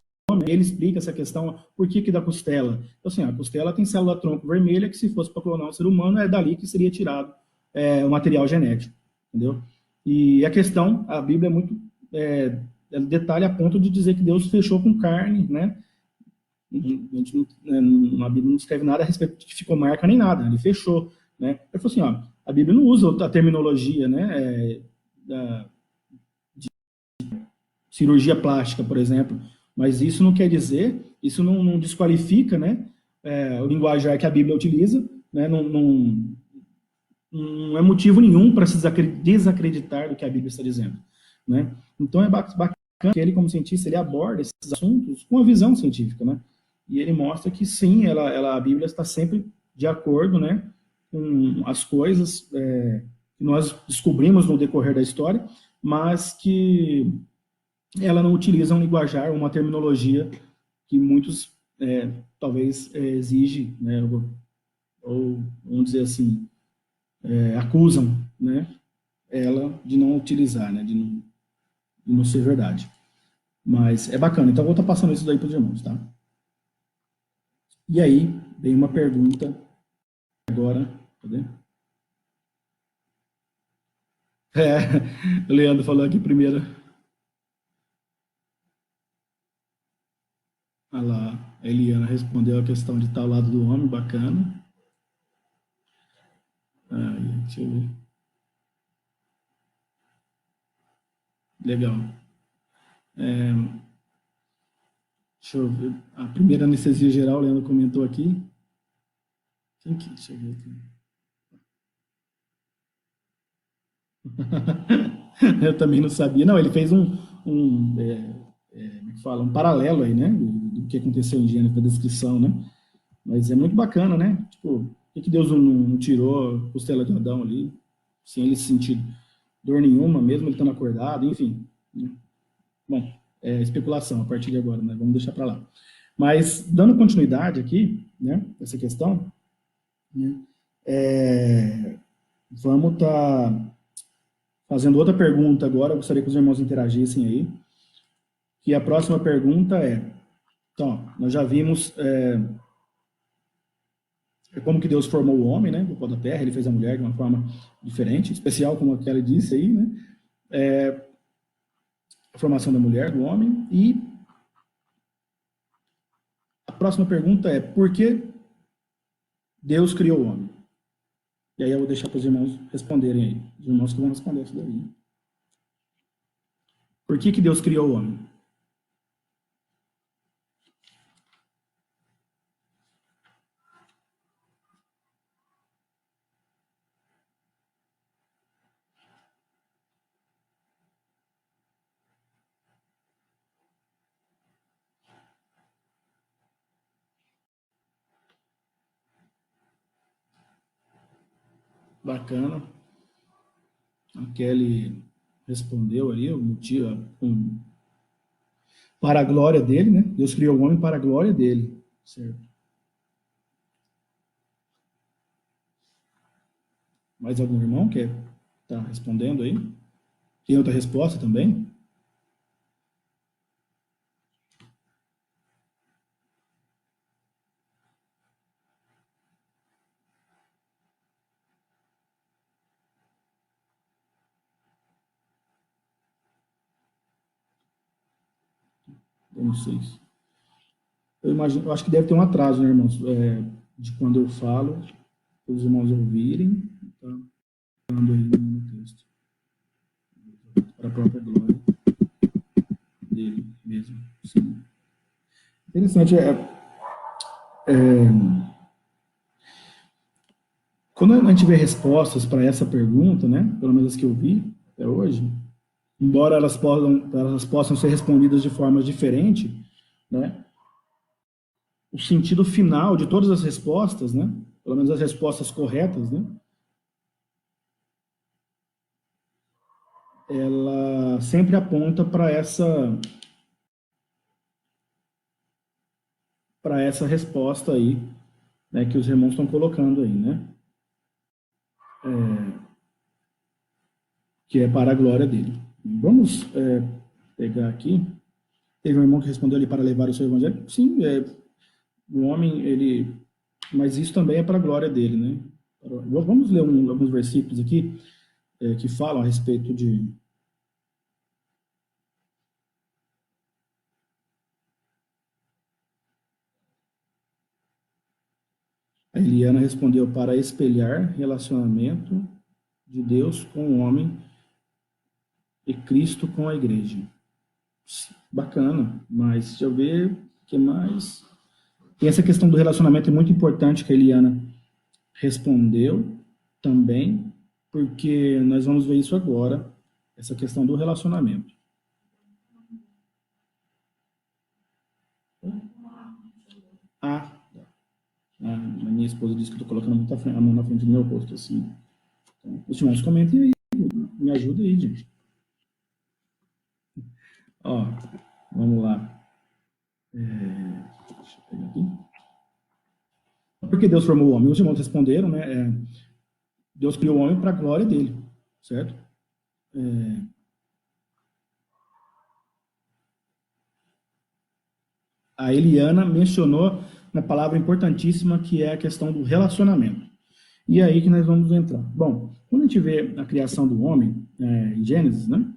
Speaker 1: Ele explica essa questão, por que da costela? Então, assim, a costela tem célula tronco vermelha, que se fosse para clonar um ser humano, é dali que seria tirado o material genético, entendeu? E a questão, a Bíblia é muito detalhe a ponto de dizer que Deus fechou com carne, né? A Bíblia não escreve nada a respeito de que ficou marca nem nada, ele fechou, né? Ele falou assim, ó, a Bíblia não usa a terminologia, né, da cirurgia plástica, por exemplo, mas isso não quer dizer, isso não desqualifica, né, o linguajar que a Bíblia utiliza, né, não é motivo nenhum para se desacreditar do que a Bíblia está dizendo, né? Então é bacana que ele, como cientista, ele aborda esses assuntos com a visão científica, né? E ele mostra que sim, a Bíblia está sempre de acordo, né, com as coisas que nós descobrimos no decorrer da história, mas que ela não utiliza um linguajar, uma terminologia que muitos talvez exige, né, ou vamos dizer assim, acusam, né, ela de não utilizar, né, de não ser verdade. Mas é bacana. Então eu vou estar passando isso daí para os irmãos, tá? E aí, vem uma pergunta agora. Cadê? O Leandro falou aqui primeiro. Ah lá, a Eliana respondeu a questão de estar ao lado do homem, bacana. Deixa eu ver. Legal. Deixa eu ver. A primeira anestesia geral, o Leandro comentou aqui, Deixa eu ver aqui. Eu também não sabia. Não, ele fez como é que fala? Um paralelo aí, né? Do que aconteceu em Gênesis, da descrição, né? Mas é muito bacana, né? Tipo, por que Deus não tirou a costela de Adão ali, sem ele sentir dor nenhuma, mesmo ele estando acordado, enfim. Né? Bom, é especulação a partir de agora, né? Vamos deixar para lá. Mas, dando continuidade aqui, né, essa questão, né, vamos estar fazendo outra pergunta agora, eu gostaria que os irmãos interagissem aí, que a próxima pergunta é, então, nós já vimos como que Deus formou o homem, né, do pó da terra, ele fez a mulher de uma forma diferente, especial, como a Kelly disse aí, né, a formação da mulher, do homem, e a próxima pergunta é, por que Deus criou o homem? E aí eu vou deixar para os irmãos responderem aí, os irmãos que vão responder isso daí. Por que Deus criou o homem? Bacana. A Kelly respondeu aí o motivo, para a glória dele, né? Deus criou o homem para a glória dele, certo? Mais algum irmão quer estar respondendo aí? Tem outra resposta também? Eu não sei. Eu imagino, eu acho que deve ter um atraso, né, irmãos? De quando eu falo, para os irmãos ouvirem, tá falando aí no texto. Para a própria glória dele mesmo. Sim. Interessante. Quando a gente vê respostas para essa pergunta, né, pelo menos as que eu vi até hoje, embora elas possam ser respondidas de formas diferentes, né, o sentido final de todas as respostas, né, pelo menos as respostas corretas, né, ela sempre aponta para essa resposta aí, né, que os irmãos estão colocando aí, né, que é para a glória dele. Vamos pegar aqui. Teve um irmão que respondeu ali para levar o seu evangelho. Sim, o homem, ele... Mas isso também é para a glória dele, né? Vamos ler alguns versículos aqui que falam a respeito de... A Eliana respondeu para espelhar relacionamento de Deus com o homem e Cristo com a igreja. Bacana, mas deixa eu ver o que mais... E essa questão do relacionamento é muito importante que a Eliana respondeu também, porque nós vamos ver isso agora, essa questão do relacionamento. Ah, a minha esposa disse que eu estou colocando muito a mão na frente do meu rosto, assim. Então, os irmãos comentem aí, me ajuda aí, gente. Ó, vamos lá. Deixa eu pegar aqui. Por que Deus formou o homem? Os irmãos responderam, né? Deus criou o homem para a glória dele, certo? A Eliana mencionou uma palavra importantíssima que é a questão do relacionamento. E é aí que nós vamos entrar. Bom, quando a gente vê a criação do homem, em Gênesis, né?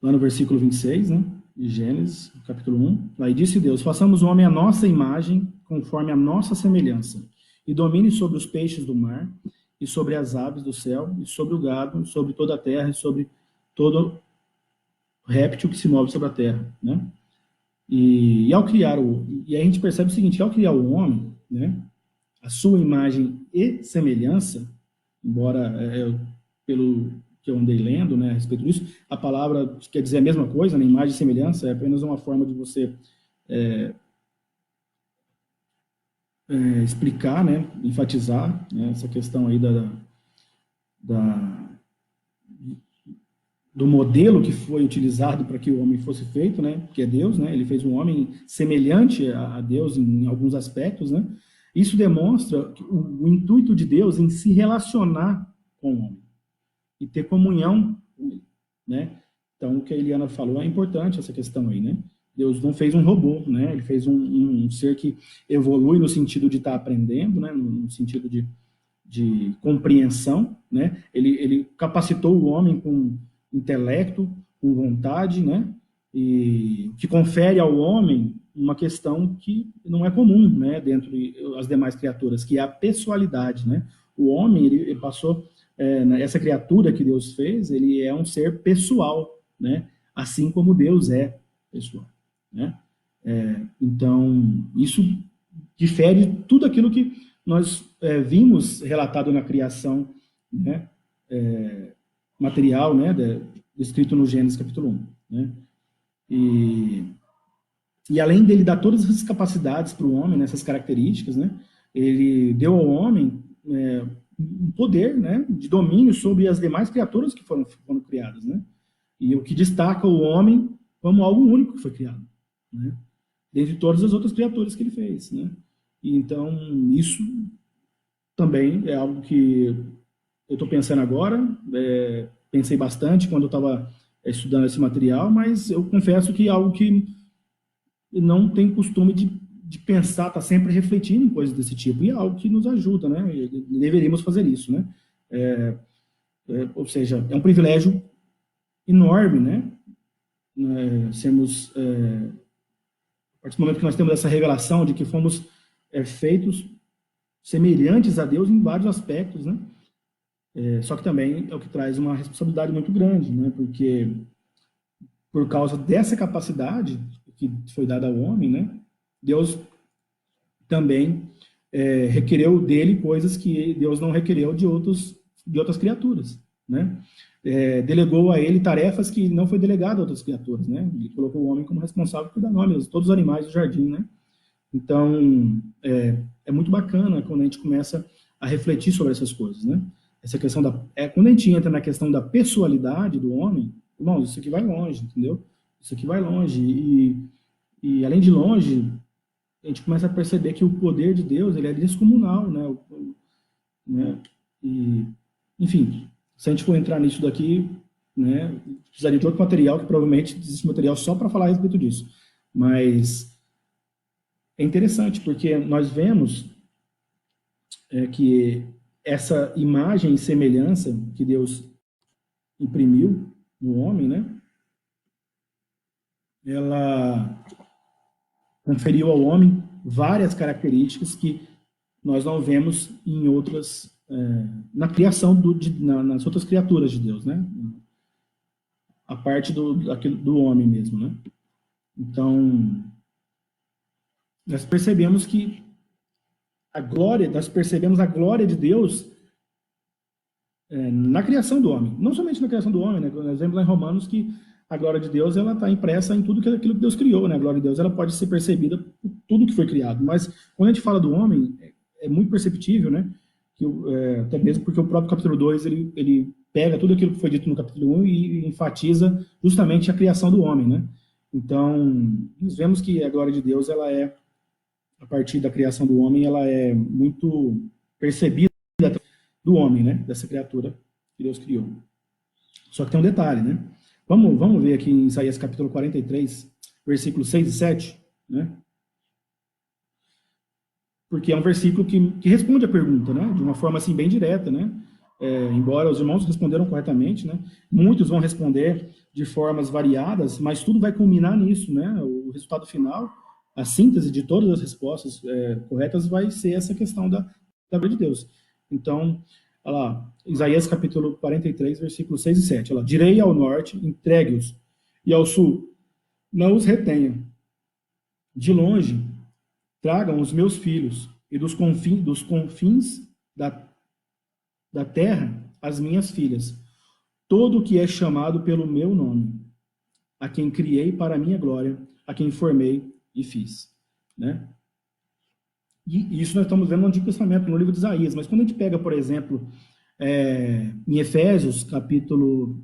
Speaker 1: Lá no versículo 26, né? De Gênesis, capítulo 1. Lá e disse Deus, façamos o homem à nossa imagem, conforme a nossa semelhança, e domine sobre os peixes do mar, e sobre as aves do céu, e sobre o gado, e sobre toda a terra, e sobre todo réptil que se move sobre a terra, né? E ao criar e a gente percebe o seguinte, que ao criar o homem, né? A sua imagem e semelhança, embora pelo que eu andei lendo, né, a respeito disso, a palavra quer dizer a mesma coisa, né? Imagem e semelhança é apenas uma forma de você explicar, né, enfatizar, né, essa questão aí da, do modelo que foi utilizado para que o homem fosse feito, né, que é Deus, né, ele fez um homem semelhante a Deus em alguns aspectos, né. Isso demonstra o intuito de Deus em se relacionar com o homem e ter comunhão com ele, né. Então, o que a Eliana falou é importante, essa questão aí, né. Deus não fez um robô, né, ele fez um ser que evolui no sentido de estar aprendendo, né, no sentido de compreensão, né? Ele capacitou o homem com intelecto, com vontade, né? E que confere ao homem uma questão que não é comum, né? Dentre as demais criaturas, que é a pessoalidade, né? O homem, ele passou, essa criatura que Deus fez, ele é um ser pessoal, né? Assim como Deus é pessoal, né? Então, isso difere tudo aquilo que nós vimos relatado na criação, né, material, né, descrito no Gênesis capítulo 1. Né? E, e além dele dar todas essas capacidades para o homem, né, essas características, né, ele deu ao homem um poder, né, de domínio sobre as demais criaturas que foram criadas. Né? E o que destaca o homem como algo único que foi criado, né? Dentre todas as outras criaturas que ele fez, né? E então, isso também é algo que eu estou pensando agora, pensei bastante quando eu estava estudando esse material, mas eu confesso que é algo que não tem costume de pensar, tá sempre refletindo em coisas desse tipo, e é algo que nos ajuda, né? E deveríamos fazer isso, né? Ou seja, é um privilégio enorme, né? Sermos a partir do momento que nós temos essa revelação de que fomos feitos semelhantes a Deus em vários aspectos, né? Só que também é o que traz uma responsabilidade muito grande, né? Porque por causa dessa capacidade que foi dada ao homem, né? Deus também requereu dele coisas que Deus não requereu de outras criaturas, né? Delegou a ele tarefas que não foi delegado a outras criaturas, né? Ele colocou o homem como responsável por dar nome a todos os animais do jardim, né? Então, é muito bacana quando a gente começa a refletir sobre essas coisas, né? Essa questão quando a gente entra na questão da pessoalidade do homem, irmãos, isso aqui vai longe, entendeu? Isso aqui vai longe e além de longe, a gente começa a perceber que o poder de Deus, ele é descomunal, né? E, enfim, se a gente for entrar nisso daqui, né, precisaria de outro material, que provavelmente existe material só para falar a respeito disso. Mas é interessante, porque nós vemos que essa imagem e semelhança que Deus imprimiu no homem, né, ela conferiu ao homem várias características que nós não vemos em outras, na criação, nas outras criaturas de Deus, né? A parte do homem mesmo, né? Então, nós percebemos a glória de Deus na criação do homem. Não somente na criação do homem, né? Nós vemos lá em Romanos que a glória de Deus ela está impressa em tudo aquilo que Deus criou, né? A glória de Deus ela pode ser percebida por tudo que foi criado. Mas quando a gente fala do homem, é muito perceptível, né? Que, até mesmo porque o próprio capítulo 2 ele pega tudo aquilo que foi dito no capítulo 1 e enfatiza justamente a criação do homem, né? Então, nós vemos que a glória de Deus ela a partir da criação do homem, ela é muito percebida do homem, né? Dessa criatura que Deus criou. Só que tem um detalhe, né? Vamos ver aqui em Isaías capítulo 43, versículos 6 e 7, né? Porque é um versículo que responde a pergunta, né? De uma forma assim bem direta, né? Embora os irmãos responderam corretamente, né? Muitos vão responder de formas variadas, mas tudo vai culminar nisso, né? O resultado final, a síntese de todas as respostas corretas vai ser essa questão da glória de Deus. Então, olha lá, Isaías capítulo 43, versículos 6 e 7. Olha lá, direi ao norte, entregue-os, e ao sul, não os retenha. De longe, tragam os meus filhos, e dos confins da terra as minhas filhas, todo o que é chamado pelo meu nome, a quem criei para a minha glória, a quem formei e fiz. Né? E isso nós estamos vendo no Antigo Testamento, no livro de Isaías. Mas quando a gente pega, por exemplo, em Efésios, capítulo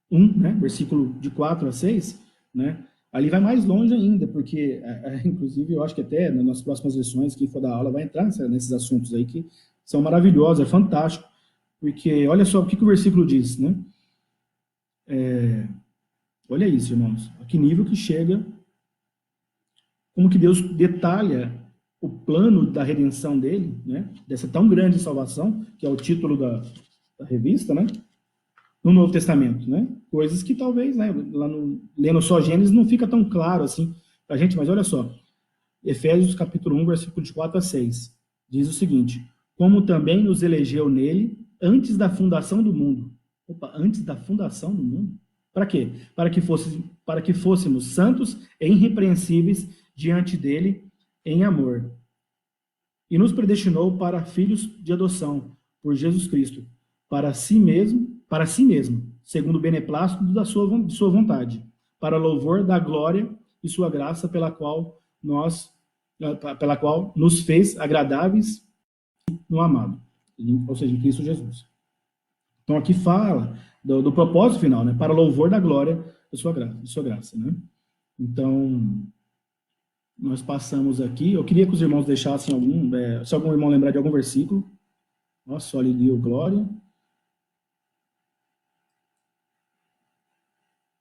Speaker 1: 1, né, versículo de 4 a 6, né, ali vai mais longe ainda, porque, inclusive, eu acho que até nas próximas lições, quem for dar aula vai entrar nesses assuntos aí que são maravilhosos, é fantástico. Porque, olha só o que o versículo diz, né? Olha isso, irmãos. A que nível que chega, como que Deus detalha o plano da redenção dele, né? Dessa tão grande salvação, que é o título da revista, né? No Novo Testamento, né? Coisas que talvez, né, lá lendo só Gênesis não fica tão claro assim pra gente, mas olha só. Efésios capítulo 1, versículo de 4 a 6. Diz o seguinte: como também nos elegeu nele antes da fundação do mundo. Opa, antes da fundação do mundo? Para quê? Para que fôssemos santos e irrepreensíveis diante dele em amor. E nos predestinou para filhos de adoção por Jesus Cristo, para si mesmo, segundo o beneplácito de sua vontade, para louvor da glória e sua graça pela qual nos fez agradáveis no amado, ou seja, em Cristo Jesus. Então aqui fala do propósito final, né? Para louvor da glória de sua graça, né? Então, nós passamos aqui, eu queria que os irmãos deixassem se algum irmão lembrar de algum versículo. Nossa, olha, deu glória.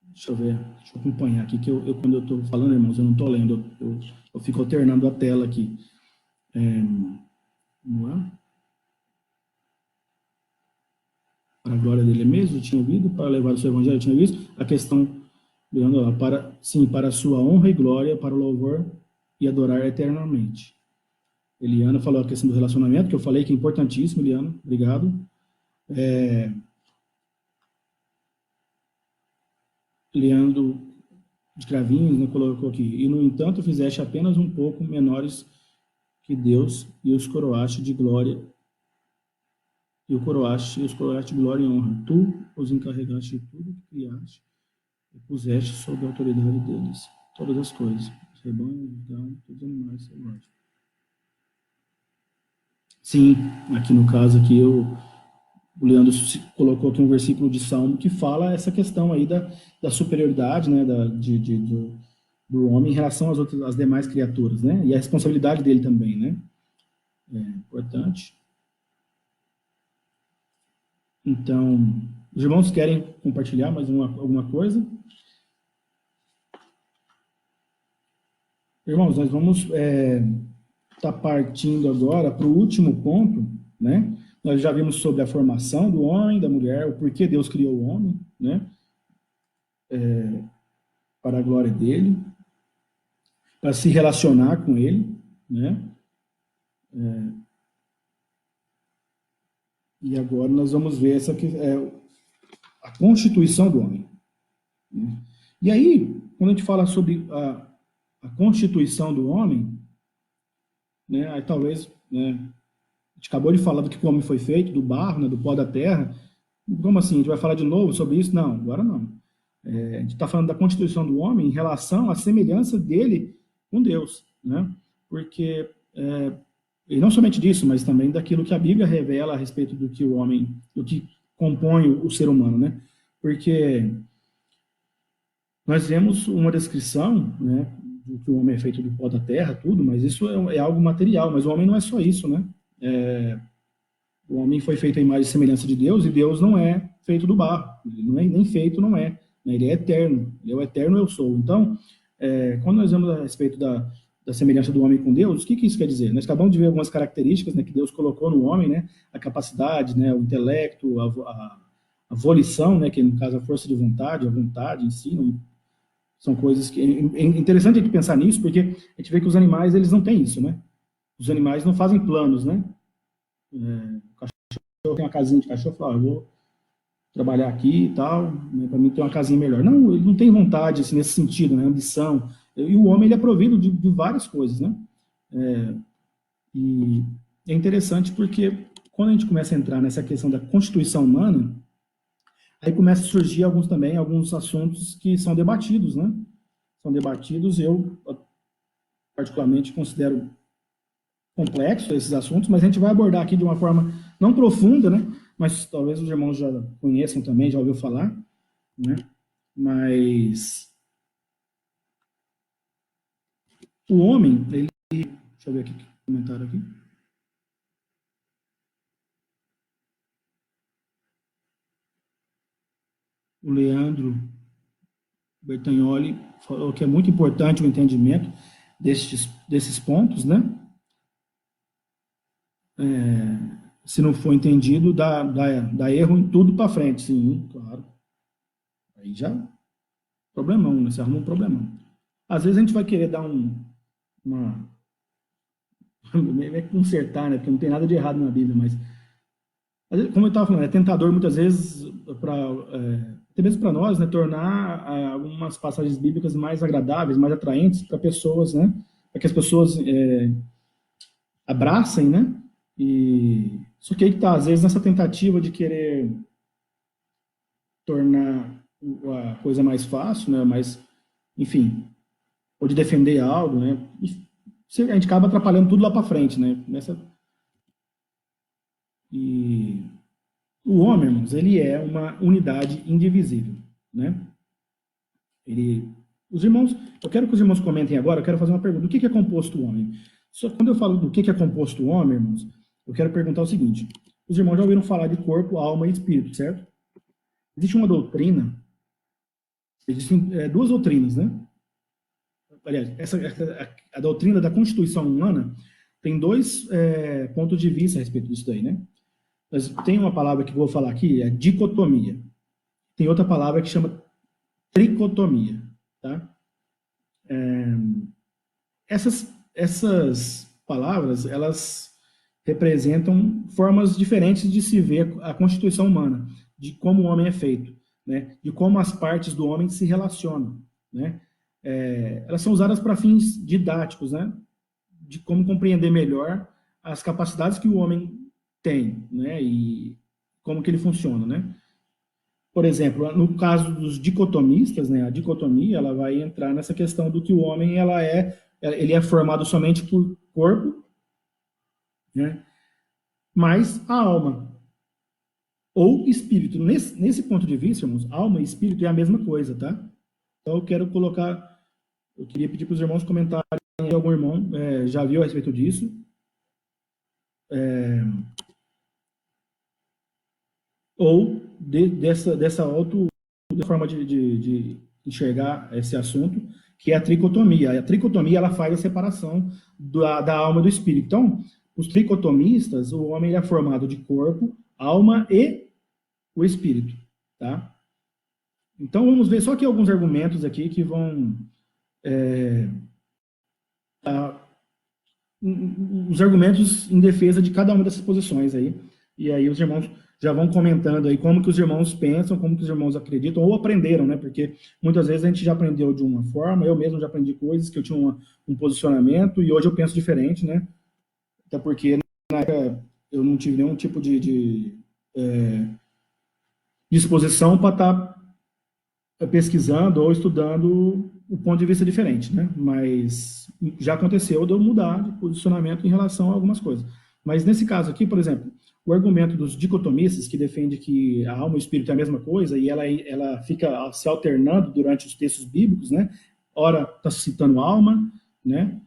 Speaker 1: Deixa eu ver, deixa eu acompanhar aqui, que quando eu estou falando, irmãos, eu não estou lendo, eu fico alternando a tela aqui. Vamos lá. Para a glória dele mesmo, eu tinha ouvido, para levar o seu evangelho, eu tinha visto. A questão, para a sua honra e glória, para o louvor e adorar eternamente. Eliana falou a questão do relacionamento, que eu falei que é importantíssimo, Eliana, obrigado. Leandro de Cravinhos, né, colocou aqui, e no entanto fizeste apenas um pouco menores que Deus e os coroaste de glória, e os coroaste de glória e honra. Tu os encarregaste de tudo que criaste e puseste sob a autoridade deles todas as coisas, os rebanhos, os gados, todos os animais selvagens. Sim, aqui no caso aqui o Leandro colocou aqui um versículo de Salmo que fala essa questão aí da superioridade, né, do homem em relação às demais criaturas, né, e a responsabilidade dele também, né, é importante. Então, os irmãos querem compartilhar mais alguma coisa? Irmãos, nós vamos tá partindo agora para o último ponto, né? Nós já vimos sobre a formação do homem, da mulher, o porquê Deus criou o homem, né? Para a glória dele, para se relacionar com ele, né? E agora nós vamos ver a constituição do homem. Né? E aí, quando a gente fala sobre a constituição do homem, né? Aí talvez, né? A gente acabou de falar do que o homem foi feito, do barro, né, do pó da terra. Como assim? A gente vai falar de novo sobre isso? Não, agora não. A gente está falando da constituição do homem em relação à semelhança dele com Deus, né? Porque, e não somente disso, mas também daquilo que a Bíblia revela a respeito do que o homem, do que compõe o ser humano, né? Porque nós vemos uma descrição, né, do que o homem é feito do pó da terra, tudo, mas isso é algo material, mas o homem não é só isso, né? O homem foi feito à imagem e semelhança de Deus, e Deus não é feito do barro. Ele não é nem feito, não é. Ele é eterno. Ele é o eterno eu sou. Então, quando nós vemos a respeito da semelhança do homem com Deus, o que isso quer dizer? Nós acabamos de ver algumas características, né, que Deus colocou no homem, né? A capacidade, né, o intelecto, a volição, né, que no caso a força de vontade, a vontade em si, não, são coisas que... É interessante a gente pensar nisso, porque a gente vê que os animais, eles não têm isso, né? Os animais não fazem planos, né? O cachorro tem uma casinha de cachorro, fala, eu vou trabalhar aqui e tal, né, para mim ter uma casinha melhor. Não, ele não tem vontade, assim, nesse sentido, né, ambição. E o homem, ele é provido de várias coisas, né? E é interessante porque quando a gente começa a entrar nessa questão da constituição humana, aí começa a surgir alguns assuntos que são debatidos, né? São debatidos, eu particularmente considero complexo esses assuntos, mas a gente vai abordar aqui de uma forma não profunda, né? Mas talvez os irmãos já conheçam também, já ouviu falar, né? Mas o homem, ele, deixa eu ver aqui, comentário aqui. O Leandro Bertagnoli falou que é muito importante o entendimento desses pontos, né? Se não for entendido, dá erro em tudo para frente, sim, claro. Aí já, problemão, né? Você arruma um problemão. Às vezes a gente vai querer dar uma, é consertar, né? Porque não tem nada de errado na Bíblia, mas como eu estava falando, é tentador muitas vezes para até mesmo para nós, né, tornar algumas passagens bíblicas mais agradáveis, mais atraentes para pessoas, né, para que as pessoas abracem, né? E só que aí que tá, às vezes nessa tentativa de querer tornar a coisa mais fácil, né, mais, enfim, ou de defender algo, né? A gente acaba atrapalhando tudo lá para frente, né? E o homem, irmãos, ele é uma unidade indivisível, né? Ele, os irmãos, eu quero que os irmãos comentem agora, eu quero fazer uma pergunta. Do que é composto o homem? Só quando eu falo do que é composto o homem, irmãos, eu quero perguntar o seguinte. Os irmãos já ouviram falar de corpo, alma e espírito, certo? Existe uma doutrina, existem duas doutrinas, né? Aliás, a doutrina da constituição humana tem dois pontos de vista a respeito disso daí, né? Mas tem uma palavra que eu vou falar aqui, é dicotomia. Tem outra palavra que chama tricotomia, tá? Essas palavras, elas representam formas diferentes de se ver a constituição humana, de como o homem é feito, né? De como as partes do homem se relacionam, né? Elas são usadas para fins didáticos, né? De como compreender melhor as capacidades que o homem tem, né? E como que ele funciona, né? Por exemplo, no caso dos dicotomistas, né, a dicotomia ela vai entrar nessa questão do que o homem ele é formado somente por corpo, né, mais a alma ou espírito. Nesse ponto de vista, irmãos, alma e espírito é a mesma coisa, tá? Então eu queria pedir para os irmãos comentarem se algum irmão já viu a respeito disso, ou dessa forma de enxergar esse assunto, que é a tricotomia. A tricotomia ela faz a separação da alma e do espírito. Então, os tricotomistas, o homem é formado de corpo, alma e o espírito, tá? Então, vamos ver só aqui alguns argumentos aqui que vão os argumentos em defesa de cada uma dessas posições aí. E aí os irmãos já vão comentando aí como que os irmãos pensam, como que os irmãos acreditam, ou aprenderam, né? Porque muitas vezes a gente já aprendeu de uma forma, eu mesmo já aprendi coisas que eu tinha um posicionamento e hoje eu penso diferente, né? Até porque na época eu não tive nenhum tipo de disposição para estar pesquisando ou estudando o ponto de vista diferente, né? Mas já aconteceu de eu mudar de posicionamento em relação a algumas coisas. Mas nesse caso aqui, por exemplo, o argumento dos dicotomistas, que defende que a alma e o espírito é a mesma coisa, e ela fica se alternando durante os textos bíblicos, né? Ora está citando alma, né?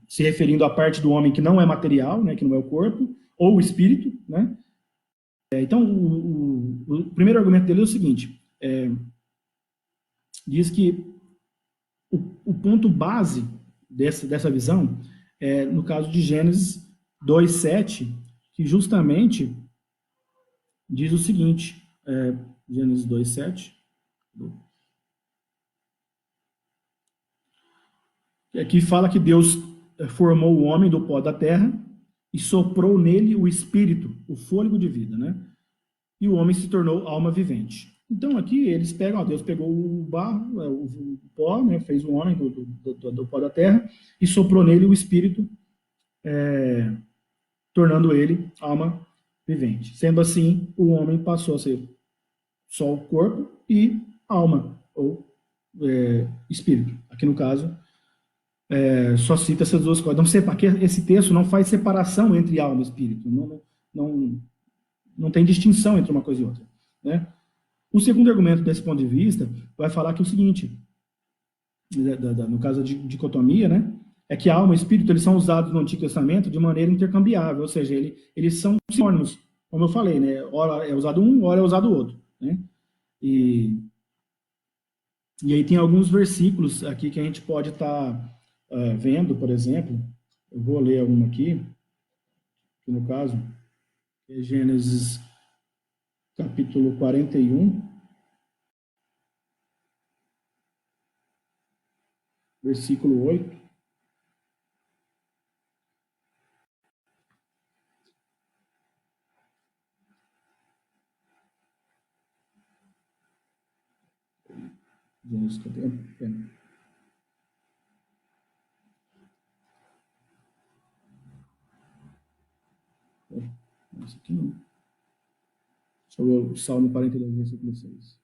Speaker 1: Se referindo à parte do homem que não é material, né? Que não é o corpo, ou o espírito, né? Então, o primeiro argumento dele é o seguinte, diz que o ponto base dessa visão é no caso de Gênesis 2:7, que justamente diz o seguinte, Gênesis 2:7, que fala que Deus formou o homem do pó da terra e soprou nele o espírito, o fôlego de vida, né? E o homem se tornou alma vivente. Então aqui eles pegam, Deus pegou o barro, o pó, né, fez o homem do pó da terra e soprou nele o espírito tornando ele alma vivente. Sendo assim, o homem passou a ser só o corpo e alma, ou espírito. Aqui no caso, só cita essas duas coisas. Não, aqui esse texto não faz separação entre alma e espírito. Não, não tem distinção entre uma coisa e outra. Né? O segundo argumento desse ponto de vista vai falar que é o seguinte, no caso de dicotomia, né, é que alma e espírito eles são usados no Antigo Testamento de maneira intercambiável, ou seja, eles são sinônimos, como eu falei, né, ora é usado um, ora é usado o outro. Né? E aí tem alguns versículos aqui que a gente pode estar vendo, por exemplo, eu vou ler alguma aqui, que no caso é Gênesis capítulo 41, versículo 8. Gênesis 41. Esse aqui não. Deixa eu ver o Salmo 42, versículo 6.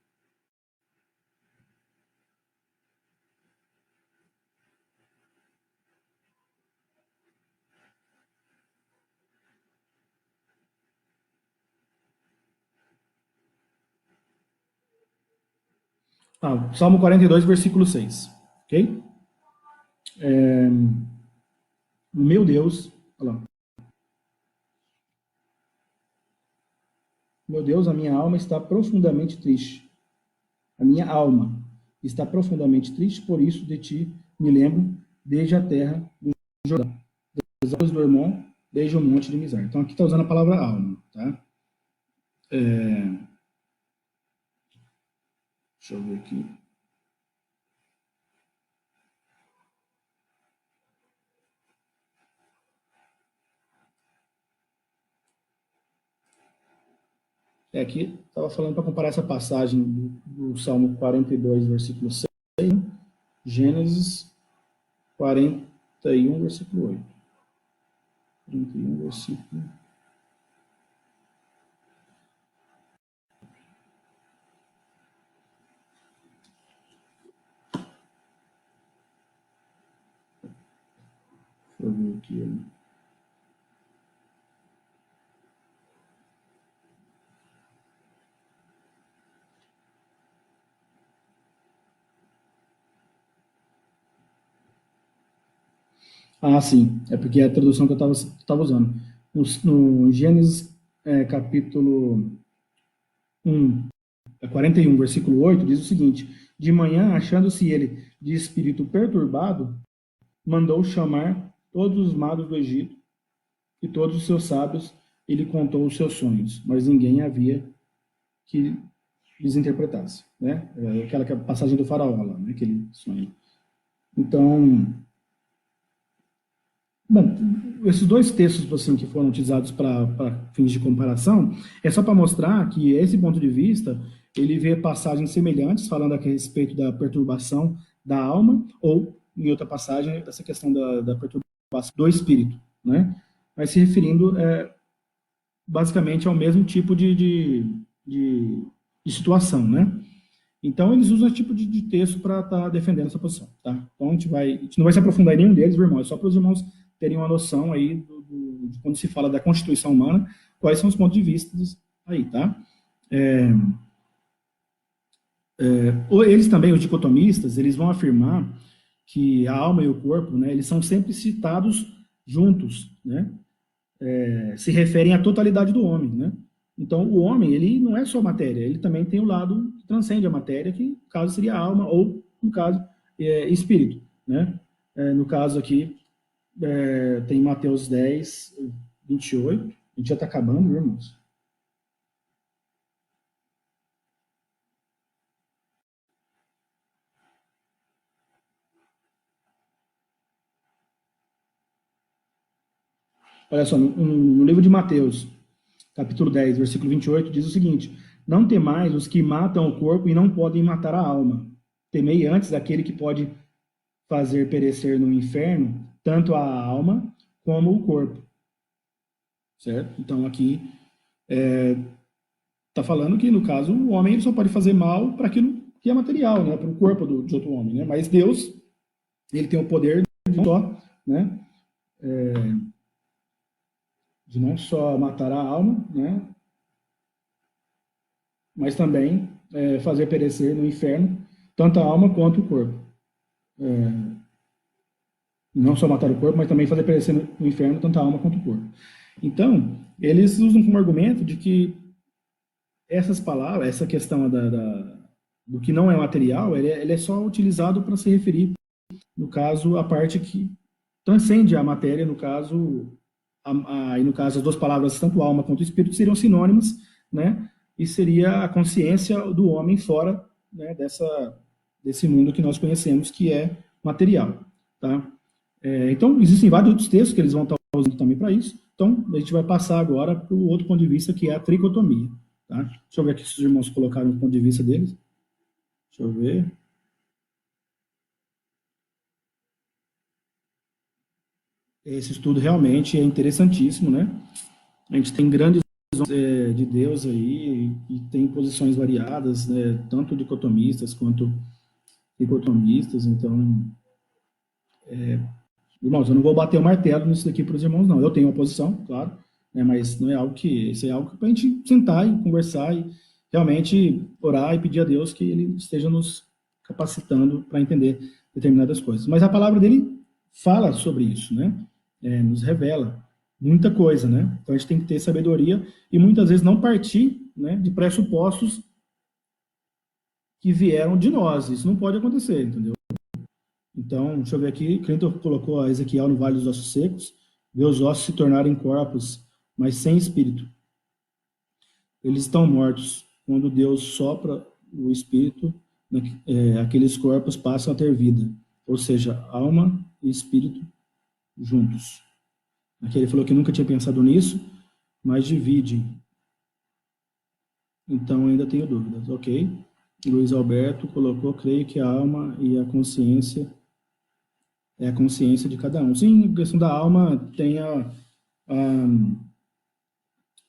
Speaker 1: Salmo 42, versículo 6. Ok? Meu Deus, olha lá. Meu Deus, a minha alma está profundamente triste. A minha alma está profundamente triste, por isso de ti me lembro desde a terra do Jordão, das águas do Hermon, desde o monte de Mizar. Então aqui está usando a palavra alma, tá? Deixa eu ver aqui. Aqui estava falando para comparar essa passagem do Salmo 42, versículo 6, Gênesis 41, versículo 8. 41, versículo. Deixa eu ver aqui. Sim. É porque é a tradução que eu estava usando. No Gênesis capítulo 1, 41, versículo 8, diz o seguinte: de manhã, achando-se ele de espírito perturbado, mandou chamar todos os magos do Egito e todos os seus sábios, ele contou os seus sonhos, mas ninguém havia que lhes interpretasse. Né? Aquela passagem do faraó lá, né? Aquele sonho. Então, bom, esses dois textos assim, que foram utilizados para fins de comparação, é só para mostrar que esse ponto de vista, ele vê passagens semelhantes, falando a respeito da perturbação da alma, ou, em outra passagem, essa questão da perturbação do espírito, né? Mas se referindo, basicamente, ao mesmo tipo de situação, né? Então, eles usam esse tipo de texto para estar defendendo essa posição, tá? Então, a gente não vai se aprofundar em nenhum deles, meu irmão, é só para os irmãos terem uma noção aí de quando se fala da constituição humana, quais são os pontos de vista aí, tá? Eles também, os dicotomistas, eles vão afirmar que a alma e o corpo, né, eles são sempre citados juntos, né? Se referem à totalidade do homem, né? Então, o homem, ele não é só matéria, ele também tem o lado que transcende a matéria, que no caso seria a alma, ou, no caso, espírito, né? No caso aqui, tem Mateus 10, 28, a gente já está acabando, viu, irmãos? Olha só, no livro de Mateus, capítulo 10, versículo 28, diz o seguinte: não temais os que matam o corpo e não podem matar a alma. Temei antes aquele que pode fazer perecer no inferno tanto a alma como o corpo, certo? Então aqui está falando que, no caso, o homem ele só pode fazer mal para aquilo que é material, né? Para o corpo de outro homem, né? Mas Deus, ele tem o poder de não só, né? De não só matar a alma, né? Mas também fazer perecer no inferno tanto a alma quanto o corpo. Não só matar o corpo, mas também fazer perecer no inferno tanto a alma quanto o corpo. Então, eles usam como argumento de que essas palavras, essa questão do que não é material, ele é só utilizado para se referir, no caso, a parte que transcende a matéria, no caso, e no caso as duas palavras, tanto alma quanto espírito, seriam sinônimas, né? E seria a consciência do homem fora, né, desse mundo que nós conhecemos, que é material, tá? Então, existem vários outros textos que eles vão estar usando também para isso. Então, a gente vai passar agora para o outro ponto de vista, que é a tricotomia. Tá? Deixa eu ver aqui se os irmãos colocaram o ponto de vista deles. Deixa eu ver. Esse estudo realmente é interessantíssimo, né? A gente tem grandes de Deus aí, e tem posições variadas, né? Tanto dicotomistas quanto tricotomistas. Então, irmãos, eu não vou bater o martelo nisso daqui para os irmãos, não. Eu tenho uma posição, claro, né, mas não é algo que. Isso é algo para a gente sentar e conversar e realmente orar e pedir a Deus que Ele esteja nos capacitando para entender determinadas coisas. Mas a palavra dele fala sobre isso, né? Nos revela muita coisa, né? Então a gente tem que ter sabedoria e muitas vezes não partir, né, de pressupostos que vieram de nós. Isso não pode acontecer, entendeu? Então, deixa eu ver aqui. Clinton colocou a Ezequiel no Vale dos Ossos Secos, vê os ossos se tornarem corpos, mas sem espírito. Eles estão mortos. Quando Deus sopra o espírito, aqueles corpos passam a ter vida. Ou seja, alma e espírito juntos. Aqui ele falou que nunca tinha pensado nisso, mas divide. Então ainda tenho dúvidas. Ok. Luiz Alberto colocou, creio que a alma e a consciência é a consciência de cada um. Sim, a questão da alma tem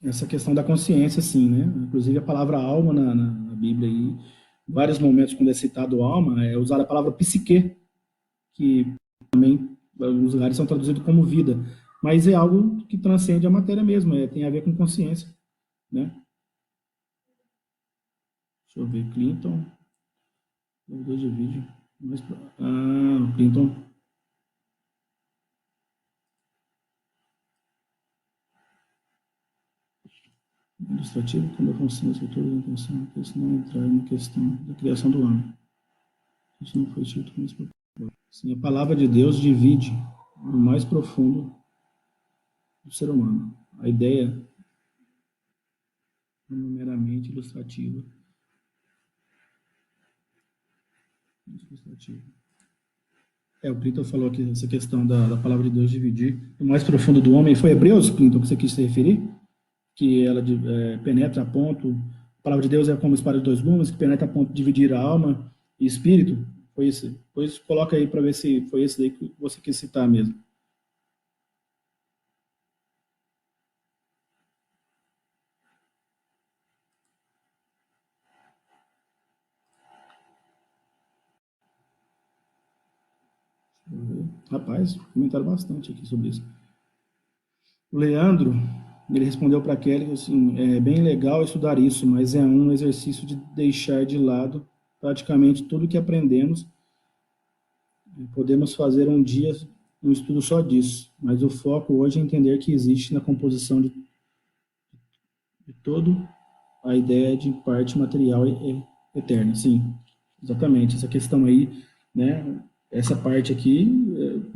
Speaker 1: essa questão da consciência, sim, né? Inclusive a palavra alma na Bíblia, aí, em vários momentos, quando é citado alma, é usada a palavra psique, que também, em alguns lugares, são traduzidos como vida. Mas é algo que transcende a matéria mesmo, tem a ver com consciência, né? Deixa eu ver, Clinton. De vídeo. O Clinton. Ilustrativo, quando a função da estrutura da intenção, que isso não entrar na questão da criação do homem. Isso não foi escrito com esse propósito. Sim, a palavra de Deus divide o mais profundo do ser humano. A ideia não é meramente ilustrativa. O Clinton falou aqui essa questão da palavra de Deus dividir o mais profundo do homem. Foi Hebreus, Clinton, que você quis se referir? Que ela penetra a ponto. A palavra de Deus é como espada de dois gumes, que penetra a ponto de dividir a alma e espírito. Foi esse. Depois coloca aí para ver se foi esse daí que você quis citar mesmo. Rapaz, comentaram bastante aqui sobre isso. O Leandro, ele respondeu para a Kelly assim, é bem legal estudar isso, mas é um exercício de deixar de lado praticamente tudo que aprendemos. Podemos fazer um dia um estudo só disso, mas o foco hoje é entender que existe na composição de todo a ideia de parte material eterna. Sim, exatamente. Essa questão aí, né? Essa parte aqui,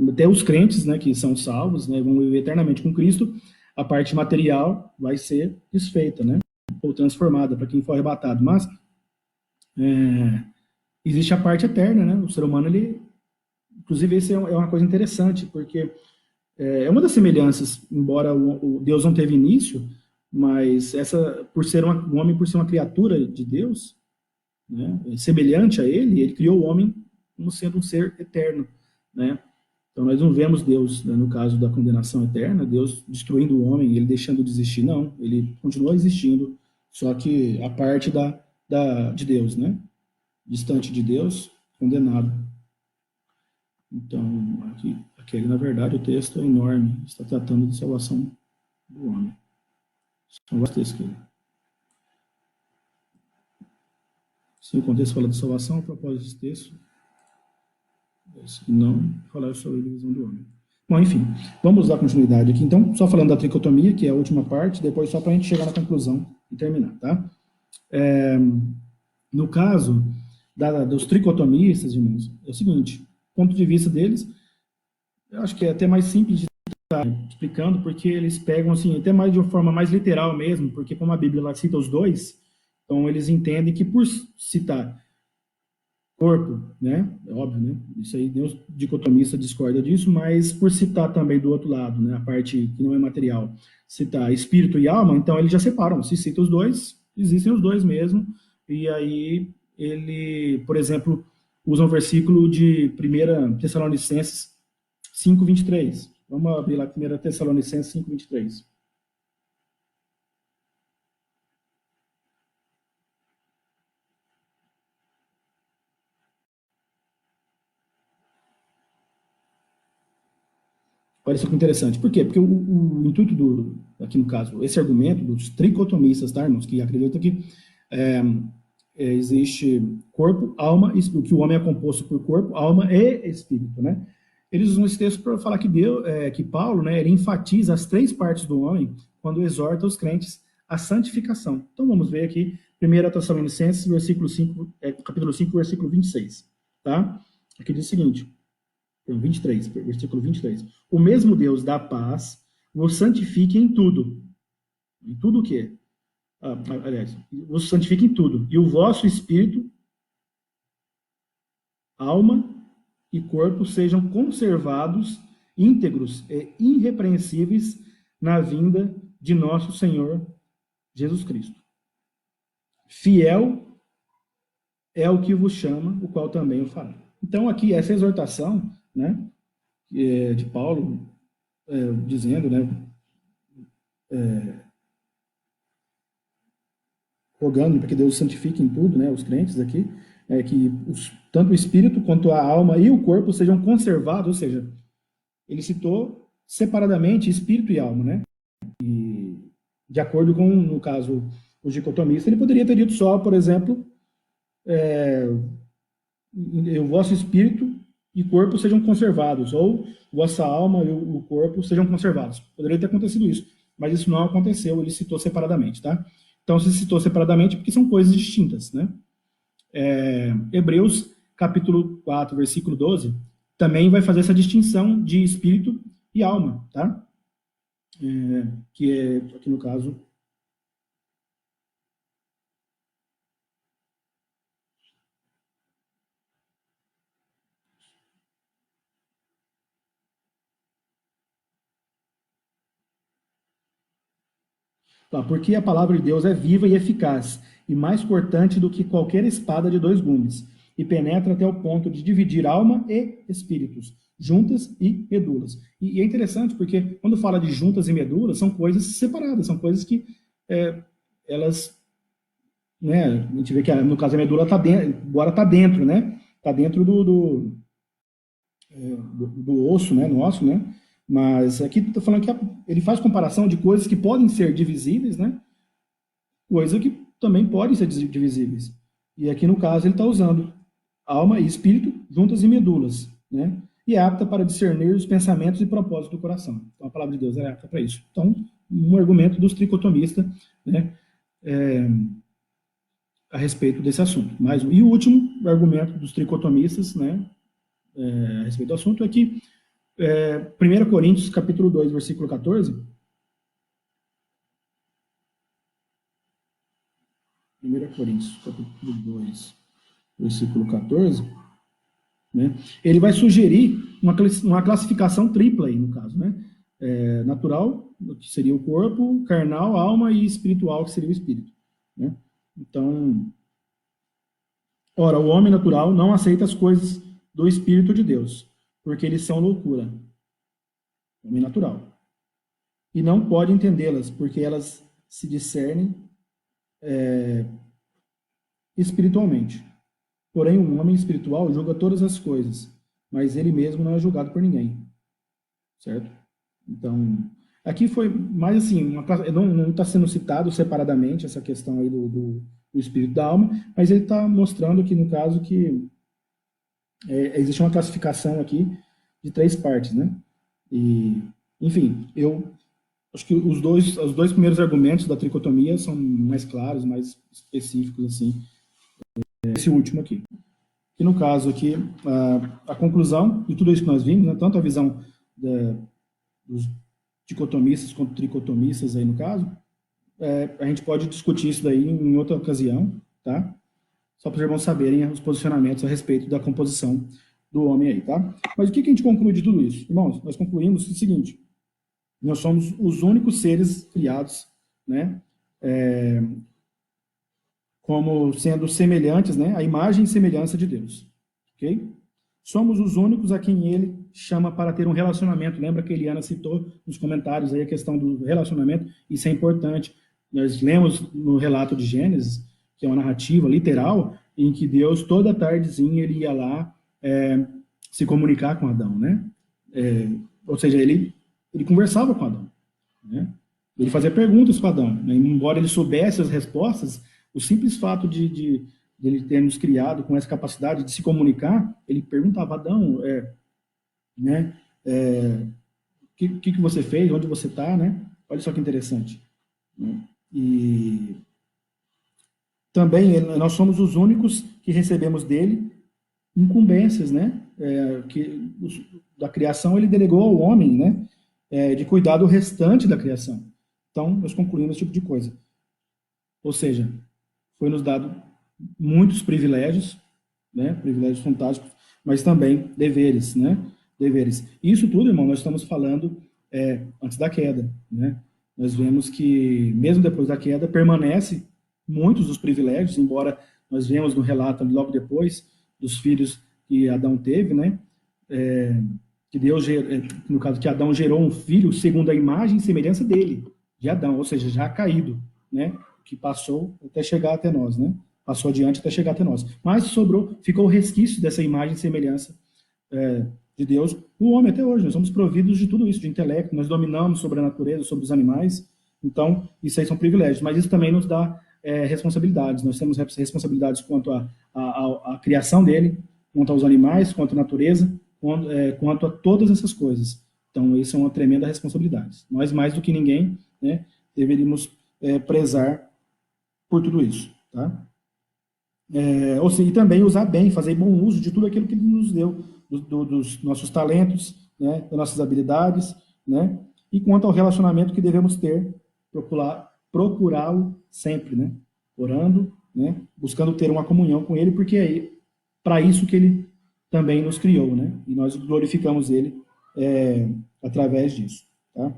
Speaker 1: até os crentes, né, que são salvos, né, vão viver eternamente com Cristo, a parte material vai ser desfeita, né, ou transformada para quem for arrebatado. Mas existe a parte eterna, né? O ser humano, ele, inclusive, isso é uma coisa interessante, porque é uma das semelhanças, embora o Deus não teve início, mas essa, por ser um homem, por ser uma criatura de Deus, né, semelhante a ele criou o homem como sendo um ser eterno, né? Então, nós não vemos Deus, né, no caso da condenação eterna, Deus destruindo o homem, ele deixando de existir, não. Ele continua existindo, só que a parte de Deus, né? Distante de Deus, condenado. Então, aqui, na verdade, o texto é enorme, está tratando de salvação do homem. São vários textos que ele. Se o contexto fala de salvação, a propósito desse texto, e não falar sobre a divisão do homem. Bom, enfim, vamos dar continuidade aqui. Então, só falando da tricotomia, que é a última parte, depois só para a gente chegar na conclusão e terminar, tá? No caso dos tricotomistas, irmãos, é o seguinte, ponto de vista deles, eu acho que é até mais simples de estar explicando, porque eles pegam, assim, até mais de uma forma mais literal mesmo, porque como a Bíblia lá cita os dois, então eles entendem que por citar corpo, né? É óbvio, né? Isso aí, Deus dicotomista discorda disso, mas por citar também do outro lado, né? A parte que não é material, citar espírito e alma, então eles já separam. Se cita os dois, existem os dois mesmo. E aí ele, por exemplo, usa um versículo de 1 Tessalonicenses 5:23. Vamos abrir lá 1 Tessalonicenses 5:23. Olha só que interessante. Por quê? Porque o intuito aqui no caso, esse argumento dos tricotomistas, tá, irmãos, que acreditam que é, existe corpo, alma, espírito, que o homem é composto por corpo, alma e espírito, né? Eles usam esse texto para falar que que Paulo, né, ele enfatiza as três partes do homem quando exorta os crentes à santificação. Então vamos ver aqui, 1 Tessalonicenses, versículo 5, capítulo 5, versículo 26, tá? Aqui diz o seguinte: 23, versículo 23. O mesmo Deus da paz vos santifique em tudo. Em tudo o quê? Aliás, vos santifique em tudo. E o vosso espírito, alma e corpo sejam conservados, íntegros e irrepreensíveis na vinda de nosso Senhor Jesus Cristo. Fiel é o que vos chama, o qual também o fará. Então, aqui, essa exortação, né, de Paulo, dizendo, né, rogando para que Deus santifique em tudo, né, os crentes aqui, que tanto o espírito quanto a alma e o corpo sejam conservados, ou seja, ele citou separadamente espírito e alma, né? E de acordo com, no caso, o dicotomista, ele poderia ter dito só, por exemplo, o vosso espírito e corpo sejam conservados, ou vossa alma e o corpo sejam conservados. Poderia ter acontecido isso, mas isso não aconteceu, ele citou separadamente, tá? Então, se citou separadamente, porque são coisas distintas, né? Hebreus, capítulo 4, versículo 12, também vai fazer essa distinção de espírito e alma, tá? Que é, aqui no caso, tá? Porque a palavra de Deus é viva e eficaz, e mais cortante do que qualquer espada de dois gumes, e penetra até o ponto de dividir alma e espíritos, juntas e medulas. E é interessante porque quando fala de juntas e medulas, são coisas separadas, são coisas que elas, né, a gente vê que no caso a medula está dentro, agora está dentro, né? Está dentro do osso, né, nosso, né? Mas aqui está falando que ele faz comparação de coisas que podem ser divisíveis, né? Coisa que também podem ser divisíveis. E aqui no caso ele está usando alma e espírito juntas e medulas, né? E é apta para discernir os pensamentos e propósitos do coração. Então a palavra de Deus é apta para isso. Então, um argumento dos tricotomistas, né? A respeito desse assunto. E o último argumento dos tricotomistas, né? A respeito do assunto é que 1 Coríntios, capítulo 2, versículo 14, 1 Coríntios, capítulo 2, versículo 14, né, ele vai sugerir uma classificação tripla aí, no caso, né? Natural, que seria o corpo, carnal, alma, e espiritual, que seria o espírito, né? Então, ora, o homem natural não aceita as coisas do Espírito de Deus, porque eles são loucura, homem natural. E não pode entendê-las, porque elas se discernem espiritualmente. Porém, um homem espiritual julga todas as coisas, mas ele mesmo não é julgado por ninguém, certo? Então, aqui foi mais assim, não está sendo citado separadamente essa questão aí do espírito da alma, mas ele está mostrando que, no caso, que existe uma classificação aqui de 3 partes, né? E, enfim, eu acho que os dois primeiros argumentos da tricotomia são mais claros, mais específicos, assim, esse último aqui. E no caso aqui, a conclusão de tudo isso que nós vimos, né, tanto a visão dos dicotomistas quanto tricotomistas aí no caso, a gente pode discutir isso daí em outra ocasião, tá? Só para os irmãos saberem os posicionamentos a respeito da composição do homem aí, tá? Mas o que a gente conclui de tudo isso? Irmãos, nós concluímos o seguinte: nós somos os únicos seres criados, né? Como sendo semelhantes, né? A imagem e semelhança de Deus, ok? Somos os únicos a quem ele chama para ter um relacionamento. Lembra que a Eliana citou nos comentários aí a questão do relacionamento? Isso é importante. Nós lemos no relato de Gênesis, que é uma narrativa literal, em que Deus, toda tardezinha, ele ia lá se comunicar com Adão, né? Ou seja, ele conversava com Adão, né? Ele fazia perguntas para Adão, né? Embora ele soubesse as respostas, o simples fato de ele ter nos criado com essa capacidade de se comunicar, ele perguntava: Adão, né? Que você fez? Onde você está, né? Olha só que interessante, né? E também nós somos os únicos que recebemos dele incumbências, né? Da criação ele delegou ao homem, né? De cuidar do restante da criação. Então, nós concluímos esse tipo de coisa. Ou seja, foi nos dado muitos privilégios, né? Privilégios fantásticos, mas também deveres, né? Deveres. Isso tudo, irmão, nós estamos falando antes da queda, né? Nós vemos que, mesmo depois da queda, permanece muitos dos privilégios, embora nós vemos no relato logo depois dos filhos que Adão teve, né? Que Deus, no caso, que Adão gerou um filho segundo a imagem e semelhança dele, de Adão, ou seja, já caído, né? Que passou até chegar até nós, né? Passou adiante até chegar até nós. Mas ficou o resquício dessa imagem e semelhança de Deus no homem até hoje. Nós somos providos de tudo isso, de intelecto, nós dominamos sobre a natureza, sobre os animais. Então, isso aí são privilégios, mas isso também nos dá responsabilidades. Nós temos responsabilidades quanto à criação dele, quanto aos animais, quanto à natureza, quanto a todas essas coisas. Então, isso é uma tremenda responsabilidade. Nós, mais do que ninguém, né, deveríamos prezar por tudo isso, tá? Ou seja, e também usar bem, fazer bom uso de tudo aquilo que ele nos deu, dos nossos talentos, né, das nossas habilidades, né? E quanto ao relacionamento que devemos ter, procurá-lo sempre, né? Orando, né? Buscando ter uma comunhão com ele, porque é para isso que ele também nos criou, né? E nós glorificamos ele através disso, tá?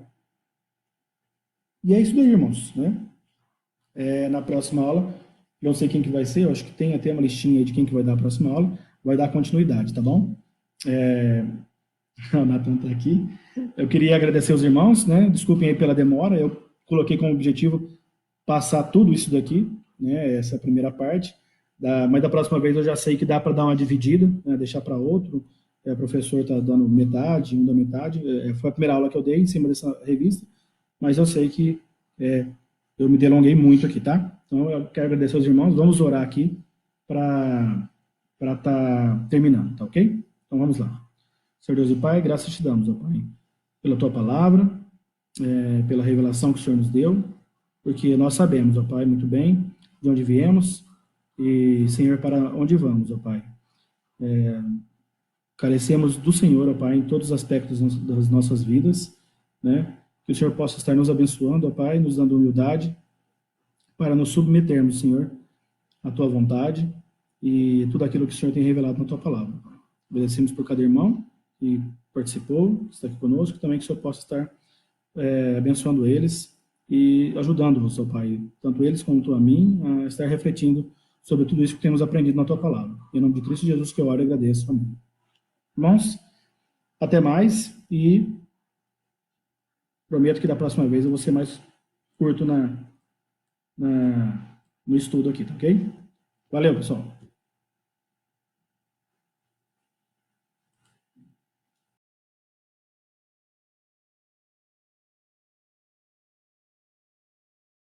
Speaker 1: E é isso daí, irmãos, né? Na próxima aula, eu não sei quem que vai ser, eu acho que tem até uma listinha aí de quem que vai dar a próxima aula, vai dar continuidade, tá bom? O Nathan está aqui. Eu queria agradecer aos irmãos, né? Desculpem aí pela demora, eu coloquei como objetivo passar tudo isso daqui, né? Essa primeira parte, mas da próxima vez eu já sei que dá para dar uma dividida, né? Deixar para outro. O professor está dando metade, um da metade. Foi a primeira aula que eu dei em cima dessa revista, mas eu sei que eu me delonguei muito aqui, tá? Então eu quero agradecer aos irmãos. Vamos orar aqui para estar terminando, tá ok? Então vamos lá. Senhor Deus e Pai, graças te damos, ó Pai, pela tua palavra, pela revelação que o Senhor nos deu, porque nós sabemos, ó Pai, muito bem de onde viemos e, Senhor, para onde vamos, ó Pai. Carecemos do Senhor, ó Pai, em todos os aspectos das nossas vidas, né? Que o Senhor possa estar nos abençoando, ó Pai, nos dando humildade para nos submetermos, Senhor, à tua vontade e tudo aquilo que o Senhor tem revelado na tua palavra. Agradecemos por cada irmão que participou, que está aqui conosco, também que o Senhor possa estar abençoando eles e ajudando-os, ó Pai, tanto eles quanto a mim, a estar refletindo sobre tudo isso que temos aprendido na tua palavra. Em nome de Cristo Jesus que eu oro e agradeço. Amém. Irmãos, Até mais e prometo que da próxima vez eu vou ser mais curto no estudo aqui, tá ok? Valeu, pessoal!